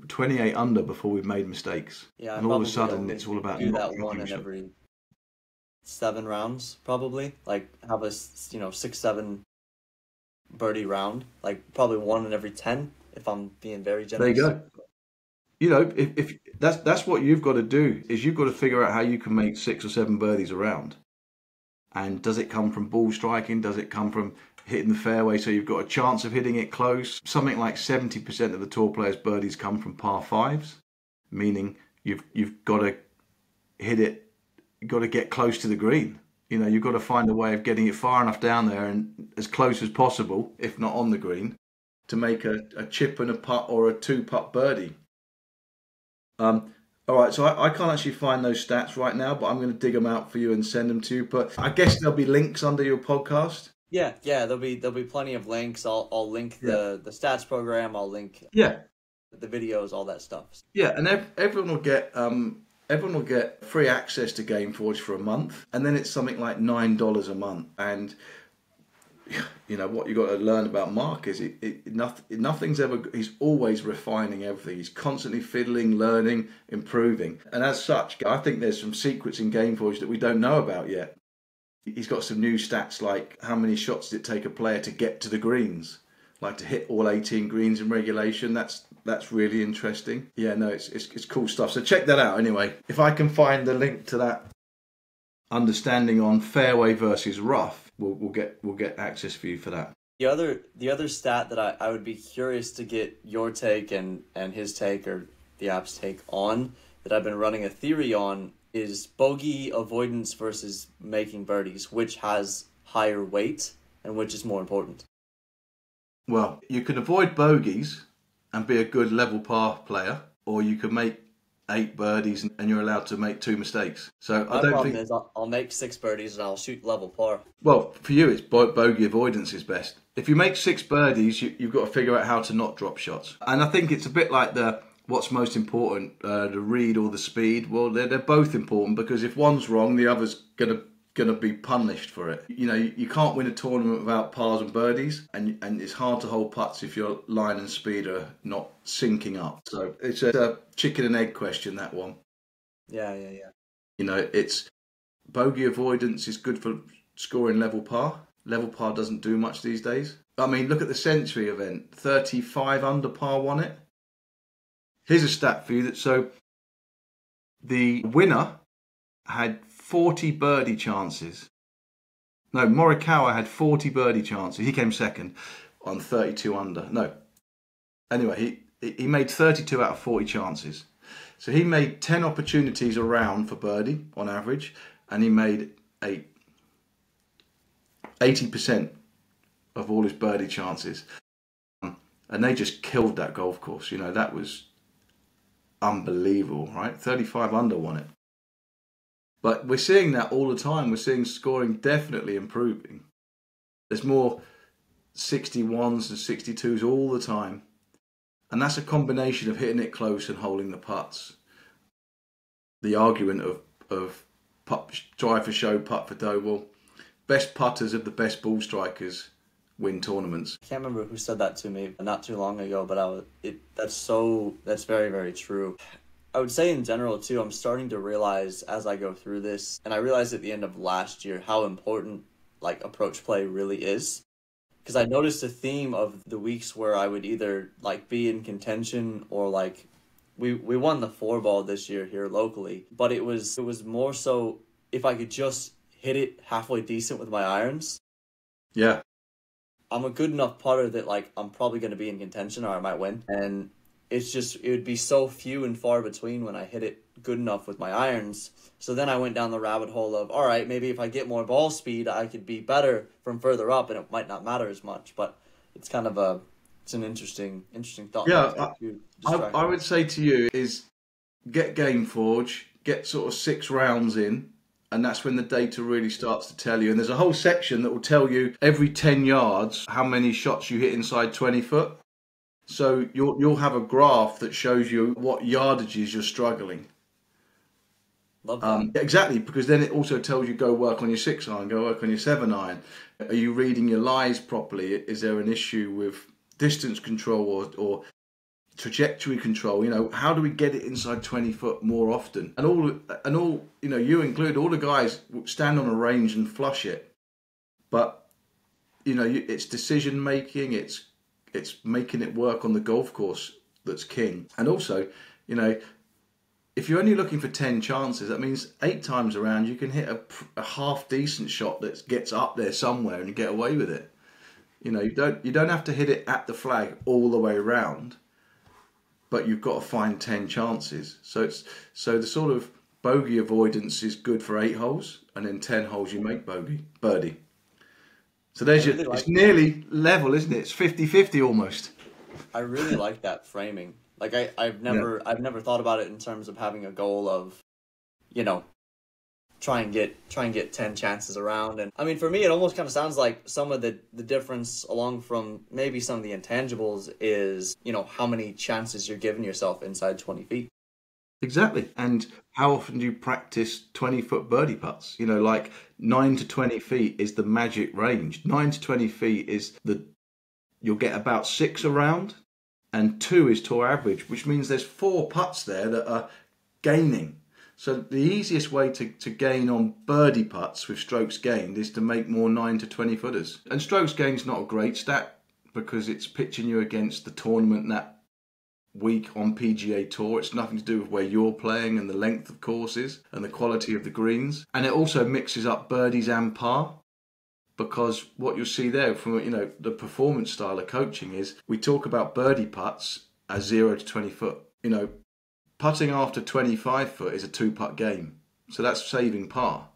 28 under before we've made mistakes. Yeah, and all of a sudden it's all about do not that one in shot. every 7 rounds, probably. Like have a 6-7 birdie round, like probably 1 in every 10 if I'm being very generous. There you go. If that's what you've got to do, is you've got to figure out how you can make 6 or 7 birdies a round. And does it come from ball striking? Does it come from hitting the fairway so you've got a chance of hitting it close? Something like 70% of the tour players' birdies come from par 5s, meaning you've got to hit it, you've got to get close to the green. You've got to find a way of getting it far enough down there and as close as possible, if not on the green, to make a chip and a putt or a 2-putt birdie. All right, so I can't actually find those stats right now, but I'm going to dig them out for you and send them to you. But I guess there'll be links under your podcast. Yeah, there'll be plenty of links. I'll link the stats program. I'll link the videos, all that stuff. Yeah, and everyone will get free access to Gameforge for a month, and then it's something like $9 a month. And what you got to learn about Mark is nothing's ever. He's always refining everything. He's constantly fiddling, learning, improving. And as such, I think there's some secrets in Gameforge that we don't know about yet. He's got some new stats like how many shots did it take a player to get to the greens, like to hit all 18 greens in regulation. That's really interesting. Yeah, no, it's cool stuff. So check that out anyway. If I can find the link to that understanding on fairway versus rough, we'll get access for you for that. The other stat that I would be curious to get your take and his take, or the app's take on, that I've been running a theory on, is bogey avoidance versus making birdies. Which has higher weight and which is more important? Well, you can avoid bogeys and be a good level par player, or you can make 8 birdies and you're allowed to make 2 mistakes. So My problem is I'll make 6 birdies and I'll shoot level par. Well, for you, it's bogey avoidance is best. If you make 6 birdies, you've got to figure out how to not drop shots. And I think it's a bit like what's most important, the read or the speed. Well, they're both important, because if one's wrong, the other's gonna be punished for it. You can't win a tournament without pars and birdies, and it's hard to hold putts if your line and speed are not syncing up. So it's a chicken and egg question, that one. Yeah. It's bogey avoidance is good for scoring level par. Level par doesn't do much these days. I mean, look at the Century event. 35 under par won it. Here's a stat for you. So the winner had 40 birdie chances. No, Morikawa had 40 birdie chances. He came second on 32 under. No. Anyway, he made 32 out of 40 chances. So he made 10 opportunities a round for birdie on average, and he made 80% of all his birdie chances. And they just killed that golf course. That was unbelievable, right? 35 under won it. But we're seeing that all the time. We're seeing scoring definitely improving. There's more 61s and 62s all the time. And that's a combination of hitting it close and holding the putts. The argument of putt, drive for show, putt for dough. Well, best putters of the best ball strikers win tournaments. I can't remember who said that to me not too long ago, but that's very, very true. I would say in general too, I'm starting to realize as I go through this, and I realized at the end of last year how important like approach play really is. Because I noticed a theme of the weeks where I would either like be in contention or like we won the 4-ball this year here locally, but it was more so if I could just hit it halfway decent with my irons. Yeah. I'm a good enough putter that like I'm probably going to be in contention or I might win. And it would be so few and far between when I hit it good enough with my irons. So then I went down the rabbit hole of, all right, maybe if I get more ball speed, I could be better from further up and it might not matter as much. But it's kind of it's an interesting thought. Yeah, I would say to you is get Game Forge, get sort of 6 rounds in, and that's when the data really starts to tell you. And there's a whole section that will tell you every 10 yards how many shots you hit inside 20 foot. So you'll have a graph that shows you what yardages you're struggling. Love that. Exactly, because then it also tells you go work on your 6 iron, go work on your 7 iron. Are you reading your lies properly? Is there an issue with distance control or trajectory control? You know, how do we get it inside 20 foot more often? And all you know, you include, all the guys stand on a range and flush it, but you know, it's decision making, it's making it work on the golf course that's king. And also, you know, if you're only looking for 10 chances, that means 8 times around you can hit a half decent shot that gets up there somewhere and you get away with it. You know, you don't have to hit it at the flag all the way around, but you've got to find 10 chances. So the sort of bogey avoidance is good for 8 holes, and then 10 holes you make birdie. So there's it's nearly level, isn't it? It's 50-50 almost. I really like that framing. Like I've never thought about it in terms of having a goal of, you know, try and get 10 chances around. And I mean, for me, it almost kind of sounds like some of the difference along from maybe some of the intangibles is, you know, how many chances you're giving yourself inside 20 feet. Exactly. And how often do you practice 20-foot birdie putts? You know, like 9 to 20 feet is the magic range. 9 to 20 feet is you'll get about 6 around, and 2 is tour average, which means there's 4 putts there that are gaining. So the easiest way to gain on birdie putts with strokes gained is to make more 9 to 20 footers. And strokes gained is not a great stat because it's pitching you against the tournament that week on PGA Tour. It's nothing to do with where you're playing and the length of courses and the quality of the greens. And it also mixes up birdies and par, because what you'll see there from, you know, the performance style of coaching is we talk about birdie putts as 0 to 20 foot. You know, putting after 25 foot is a 2-putt game. So that's saving par.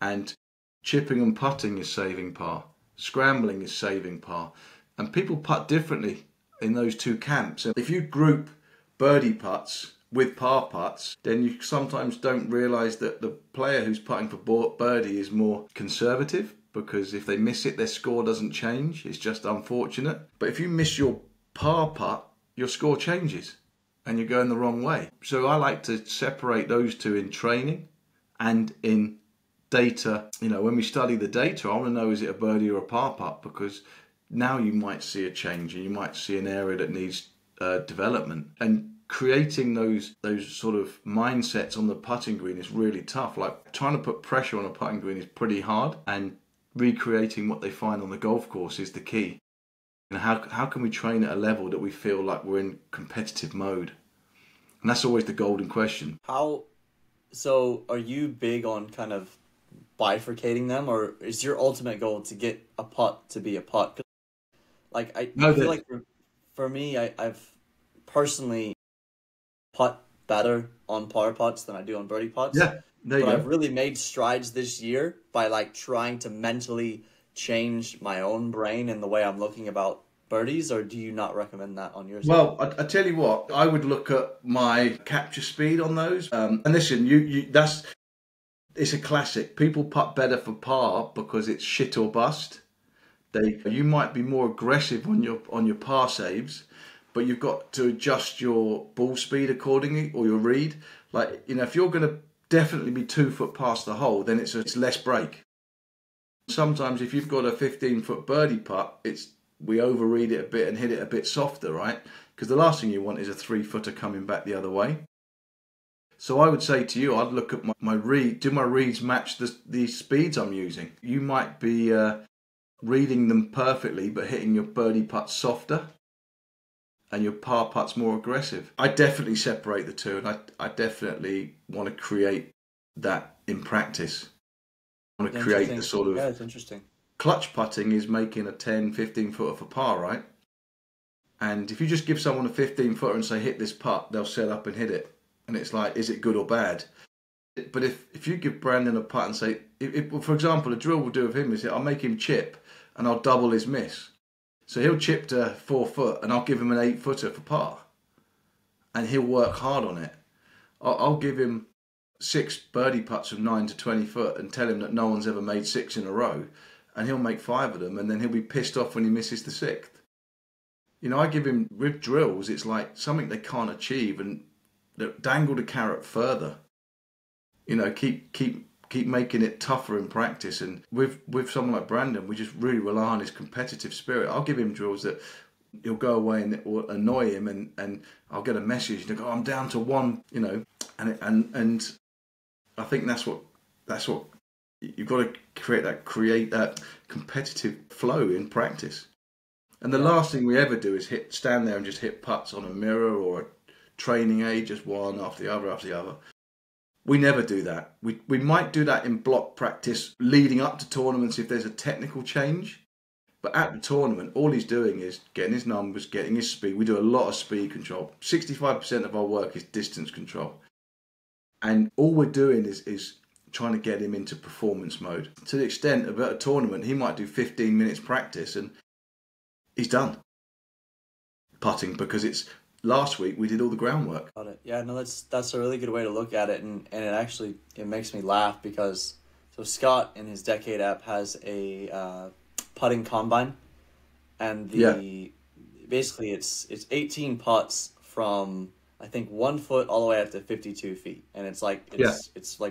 And chipping and putting is saving par. Scrambling is saving par. And people putt differently in those 2 camps. And if you group birdie putts with par putts, then you sometimes don't realise that the player who's putting for birdie is more conservative, because if they miss it, their score doesn't change. It's just unfortunate. But if you miss your par putt, your score changes and you're going the wrong way. So I like to separate those 2 in training and in data. You know, when we study the data, I want to know, is it a birdie or a par putt? Because now you might see a change and you might see an area that needs development. And creating those sort of mindsets on the putting green is really tough. Like trying to put pressure on a putting green is pretty hard, and recreating what they find on the golf course is the key. And how can we train at a level that we feel like we're in competitive mode? And that's always the golden question. So are you big on kind of bifurcating them, or is your ultimate goal to get a putt to be a putt? Like I feel like for me, I've personally putt better on par putts than I do on birdie putts. Yeah, there you go. I've really made strides this year by like trying to mentally change my own brain and the way I'm looking about birdies. Or do you not recommend that on your side? Well, I tell you what, I would look at my capture speed on those. And listen, you that's It's a classic. People putt better for par because it's shit or bust. You might be more aggressive on your par saves, but you've got to adjust your ball speed accordingly, or your read. Like, if you're going to definitely be 2 foot past the hole, then it's less break. Sometimes if you've got a 15-foot birdie putt, we overread it a bit and hit it a bit softer, right? Because the last thing you want is a 3-footer coming back the other way. So I would say to you, I'd look at my read. Do my reads match the speeds I'm using? You might be reading them perfectly, but hitting your birdie putt softer and your par putts more aggressive. I definitely separate the two, and I definitely want to create that in practice. I want to create the sort of... Yeah, it's interesting. Clutch putting is making a 10, 15-footer for par, right? And if you just give someone a 15-footer and say, hit this putt, they'll set up and hit it. And it's like, is it good or bad? But if you give Brandon a putt and say, for example, a drill we'll do with him is I'll make him chip and I'll double his miss. So he'll chip to 4 foot and I'll give him an 8-footer for par. And he'll work hard on it. I'll give him 6 birdie putts of 9 to 20 foot and tell him that no one's ever made 6 in a row. And he'll make 5 of them, and then he'll be pissed off when he misses the 6th. I give him, with drills, it's like something they can't achieve, and dangle the carrot further. Keep making it tougher in practice. And with someone like Brandon, we just really rely on his competitive spirit. I'll give him drills that he'll go away and it will annoy him, and I'll get a message and go, I'm down to 1, and I think that's what you've got to create that competitive flow in practice. And the last thing we ever do is stand there and just hit putts on a mirror or a training aid, just one after the other. We never do that. We might do that in block practice leading up to tournaments if there's a technical change. But at the tournament, all he's doing is getting his numbers, getting his speed. We do a lot of speed control. 65% of our work is distance control. And all we're doing is trying to get him into performance mode. To the extent of at a tournament, he might do 15 minutes practice and he's done putting, because it's last week we did all the groundwork. Got it. Yeah, no, that's a really good way to look at it, and it makes me laugh because Scott in his Decade app has a putting combine, and basically it's 18 putts from I think 1 foot all the way up to 52 feet. And it's like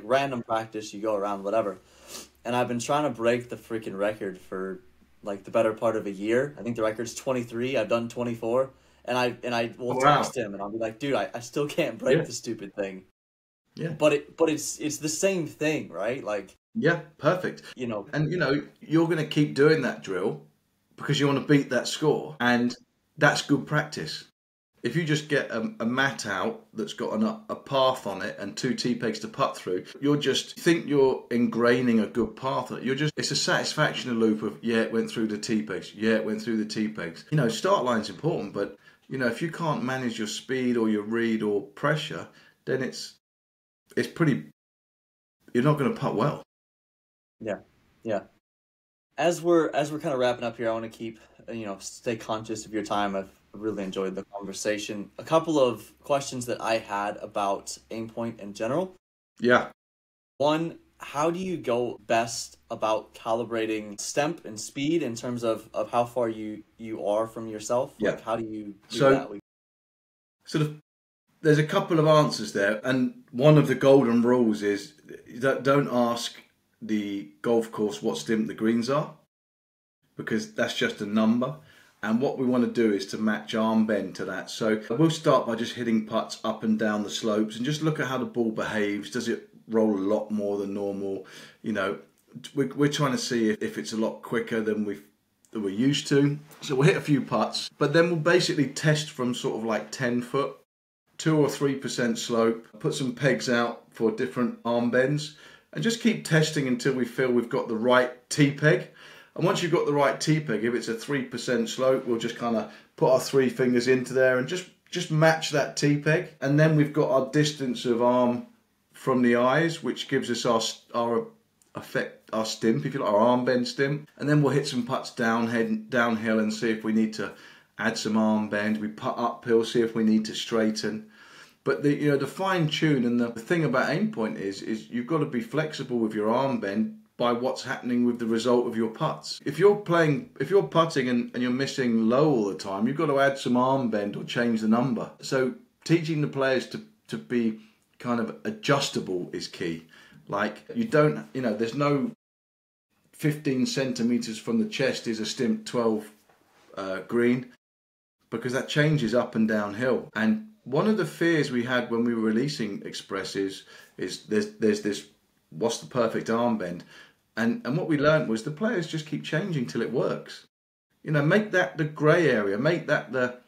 random practice, you go around, whatever. And I've been trying to break the freaking record for like the better part of a year. I think the record's 23. I've done 24. And I will text him and I'll be like, dude, I still can't break the stupid thing. Yeah. But it's the same thing, right? Like, yeah, perfect. And you're going to keep doing that drill because you want to beat that score, and that's good practice. If you just get a mat out that's got a path on it and 2 tee pegs to putt through, you're ingraining a good path. It's a satisfaction loop of, it went through the tee pegs. Yeah, it went through the tee pegs. Start line's important, but if you can't manage your speed or your read or pressure, then it's pretty, you're not going to putt well. Yeah. Yeah. As we're kind of wrapping up here, I want to keep, stay conscious of your time. I've really enjoyed the conversation. A couple of questions that I had about Aimpoint in general. Yeah. One, how do you go best about calibrating stemp and speed in terms of how far you are from yourself? Yeah. Like, how do you do that? Sort of, there's a couple of answers there. And one of the golden rules is that don't ask the golf course what stimp the greens are, because that's just a number. And what we want to do is to match arm bend to that. So we'll start by just hitting putts up and down the slopes and just look at how the ball behaves. Does it roll a lot more than normal? We're trying to see if it's a lot quicker than we're used to. So we'll hit a few putts, but then we'll basically test from sort of like 10 foot, 2 or 3% slope, put some pegs out for different arm bends, and just keep testing until we feel we've got the right tee peg. And once you've got the right tee peg, if it's a 3% slope, we'll just kind of put our 3 fingers into there and just match that tee peg. And then we've got our distance of arm from the eyes, which gives us our stimp, if you like, our arm bend stimp. And then we'll hit some putts downhill and see if we need to add some arm bend. We putt uphill, see if we need to straighten. But the fine tune and the thing about Aimpoint is you've got to be flexible with your arm bend by what's happening with the result of your putts. If you're putting and you're missing low all the time, you've got to add some arm bend or change the number. So teaching the players to be kind of adjustable is key. Like there's no 15 centimeters from the chest is a stimp 12 green, because that changes up and downhill. And one of the fears we had when we were releasing Express is there's this, what's the perfect arm bend? And what we learned was the players just keep changing till it works. Make that the grey area, make that the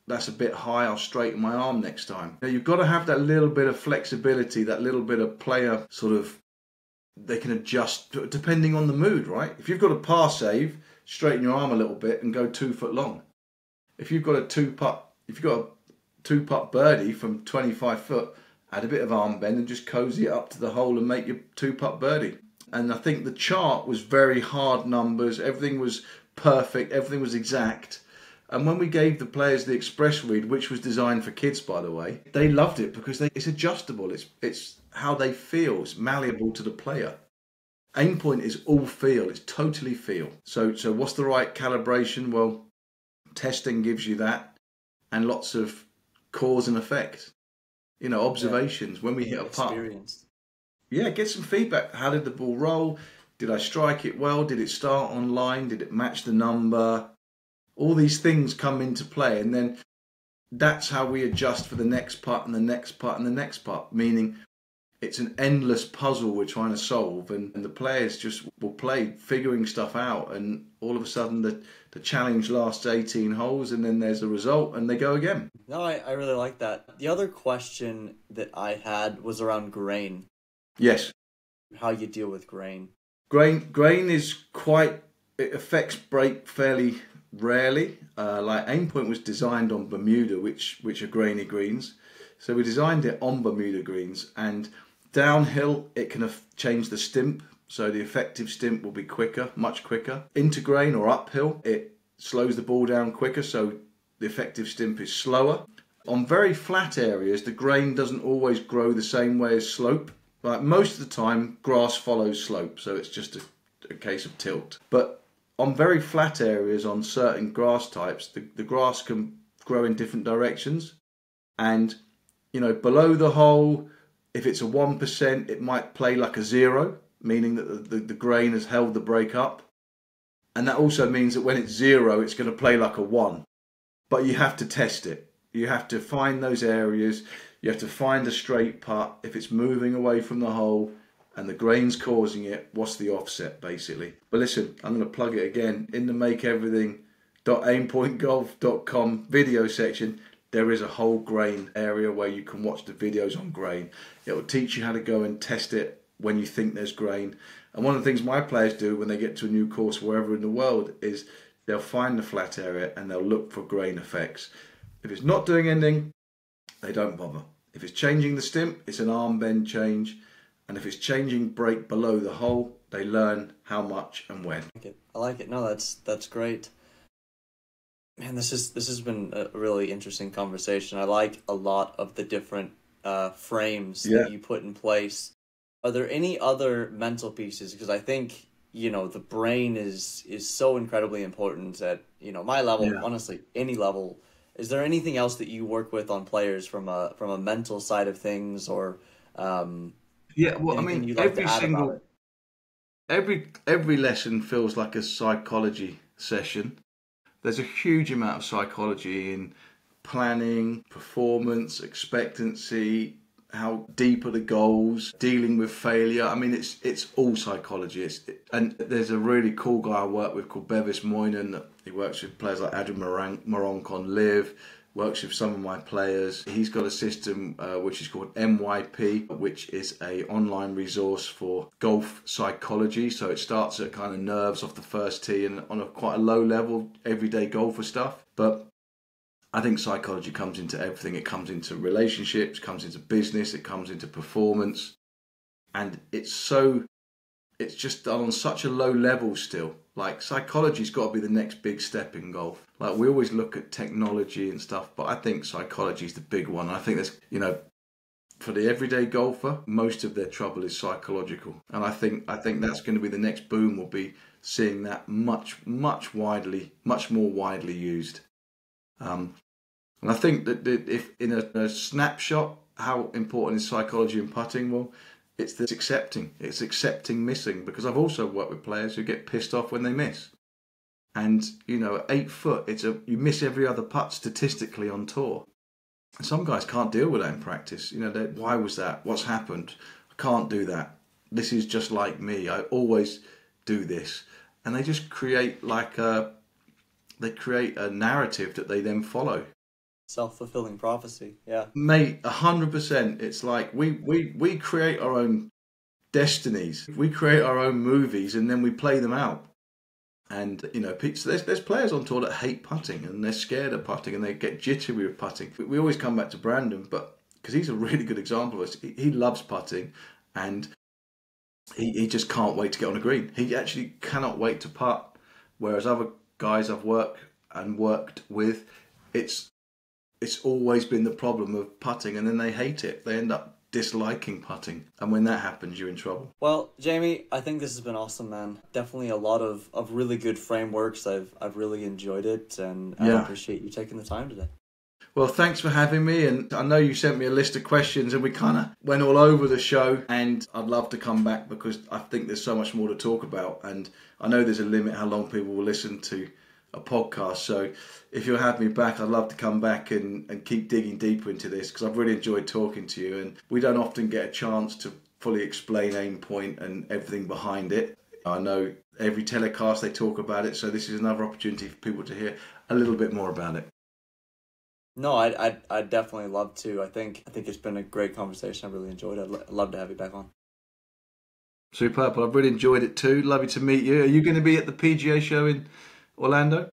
that's a bit high, I'll straighten my arm next time. You've got to have that little bit of flexibility, that little bit of player sort of, they can adjust depending on the mood, right? If you've got a par save, straighten your arm a little bit and go 2 foot long. If you've got a two putt birdie from 25 foot, add a bit of arm bend and just cozy it up to the hole and make your 2-putt birdie. And I think the chart was very hard numbers. Everything was perfect. Everything was exact. And when we gave the players the Express read, which was designed for kids, by the way, they loved it because it's adjustable. It's how they feel. It's malleable to the player. Aimpoint is all feel. It's totally feel. So what's the right calibration? Well, testing gives you that, and lots of cause and effect. Observations when we hit a putt. Yeah, get some feedback. How did the ball roll? Did I strike it well? Did it start on line? Did it match the number? All these things come into play, and then that's how we adjust for the next putt and the next putt and the next putt, meaning it's an endless puzzle we're trying to solve, and the players just will play figuring stuff out, and all of a sudden the challenge lasts 18 holes, and then there's a result and they go again. No, I really like that. The other question that I had was around grain. Yes. How you deal with grain. Grain is it affects break fairly rarely. Like Aimpoint was designed on Bermuda, which are grainy greens. So we designed it on Bermuda greens, and downhill it can change the stimp. So the effective stimp will be quicker, much quicker. Into grain or uphill, it slows the ball down quicker, so the effective stimp is slower. On very flat areas, the grain doesn't always grow the same way as slope. Like most of the time, grass follows slope, so it's just a case of tilt. But on very flat areas, on certain grass types, the grass can grow in different directions. And, below the hole, if it's a 1%, it might play like a 0, meaning that the grain has held the break up. And that also means that when it's 0, it's going to play like a 1. But you have to test it. You have to find those areas. You have to find a straight putt. If it's moving away from the hole and the grain's causing it, what's the offset, basically? But listen, I'm going to plug it again. In the makeeverything.aimpointgolf.com video section, there is a whole grain area where you can watch the videos on grain. It will teach you how to go and test it when you think there's grain. And one of the things my players do when they get to a new course wherever in the world is they'll find the flat area and they'll look for grain effects. If it's not doing anything, they don't bother. If it's changing the stimp, it's an arm bend change. And if it's changing break below the hole, they learn how much and when. I like it. No, that's great. Man, this has been a really interesting conversation. I like a lot of the different frames that you put in place. Are there any other mental pieces? Because I think, the brain is so incredibly important at, my level, honestly, any level. Is there anything else that you work with on players from a mental side of things, or every lesson feels like a psychology session. There's a huge amount of psychology in planning, performance, expectancy, how deep are the goals, dealing with failure. I mean, it's all psychology. And there's a really cool guy I work with called Bevis Moynihan. He works with players like Adam Moronk on Live, works with some of my players. He's got a system which is called MYP, which is a online resource for golf psychology. So it starts at kind of nerves off the first tee and on quite a low level, everyday golfer stuff. But I think psychology comes into everything. It comes into relationships, comes into business, it comes into performance. And it's so it's just done on such a low level still. Like, psychology's got to be the next big step in golf. Like, we always look at technology and stuff, but I think psychology's the big one. I think there's, you know, for the everyday golfer, most of their trouble is psychological, and I think that's going to be the next boom. Will be seeing that much more widely used. And I think that if in a snapshot, how important is psychology in putting? Well, it's accepting missing, because I've also worked with players who get pissed off when they miss. And, you know, at 8 foot, you miss every other putt statistically on tour. And some guys can't deal with that in practice. You know, why was that? What's happened? I can't do that. This is just like me. I always do this. And they just create a narrative that they then follow. Self-fulfilling prophecy, yeah. Mate, 100%. It's like we create our own destinies. We create our own movies and then we play them out. And, you know, there's players on tour that hate putting and they're scared of putting and they get jittery with putting. We always come back to Brandon, but because he's a really good example of this. He loves putting and he just can't wait to get on a green. He actually cannot wait to putt. Whereas other guys I've worked with, it's always been the problem of putting, and then they hate it. They end up disliking putting, and when that happens, you're in trouble. Well, Jamie, I think this has been awesome, man. Definitely a lot of really good frameworks. I've really enjoyed it, and I appreciate you taking the time today. Well, thanks for having me, and I know you sent me a list of questions and we kind of went all over the show, and I'd love to come back because I think there's so much more to talk about, and I know there's a limit how long people will listen to a podcast, so if you'll have me back, I'd love to come back and keep digging deeper into this, because I've really enjoyed talking to you, and we don't often get a chance to fully explain Aimpoint and everything behind it. I know every telecast they talk about it, so this is another opportunity for people to hear a little bit more about it. No, I'd definitely love to. I think it's been a great conversation. I really enjoyed it. I'd love to have you back on. Superb. Well, I've really enjoyed it too. Lovely to meet you. Are you going to be at the PGA show in Orlando?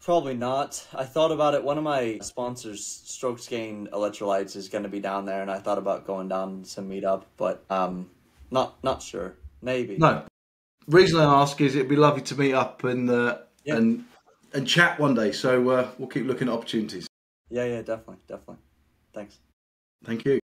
Probably not. I thought about it. One of my sponsors, Strokes Gain Electrolytes, is going to be down there, and I thought about going down to meet up, but not sure. Maybe. No. The reason I ask is it'd be lovely to meet up and chat one day. So we'll keep looking at opportunities. Yeah, definitely. Thanks. Thank you.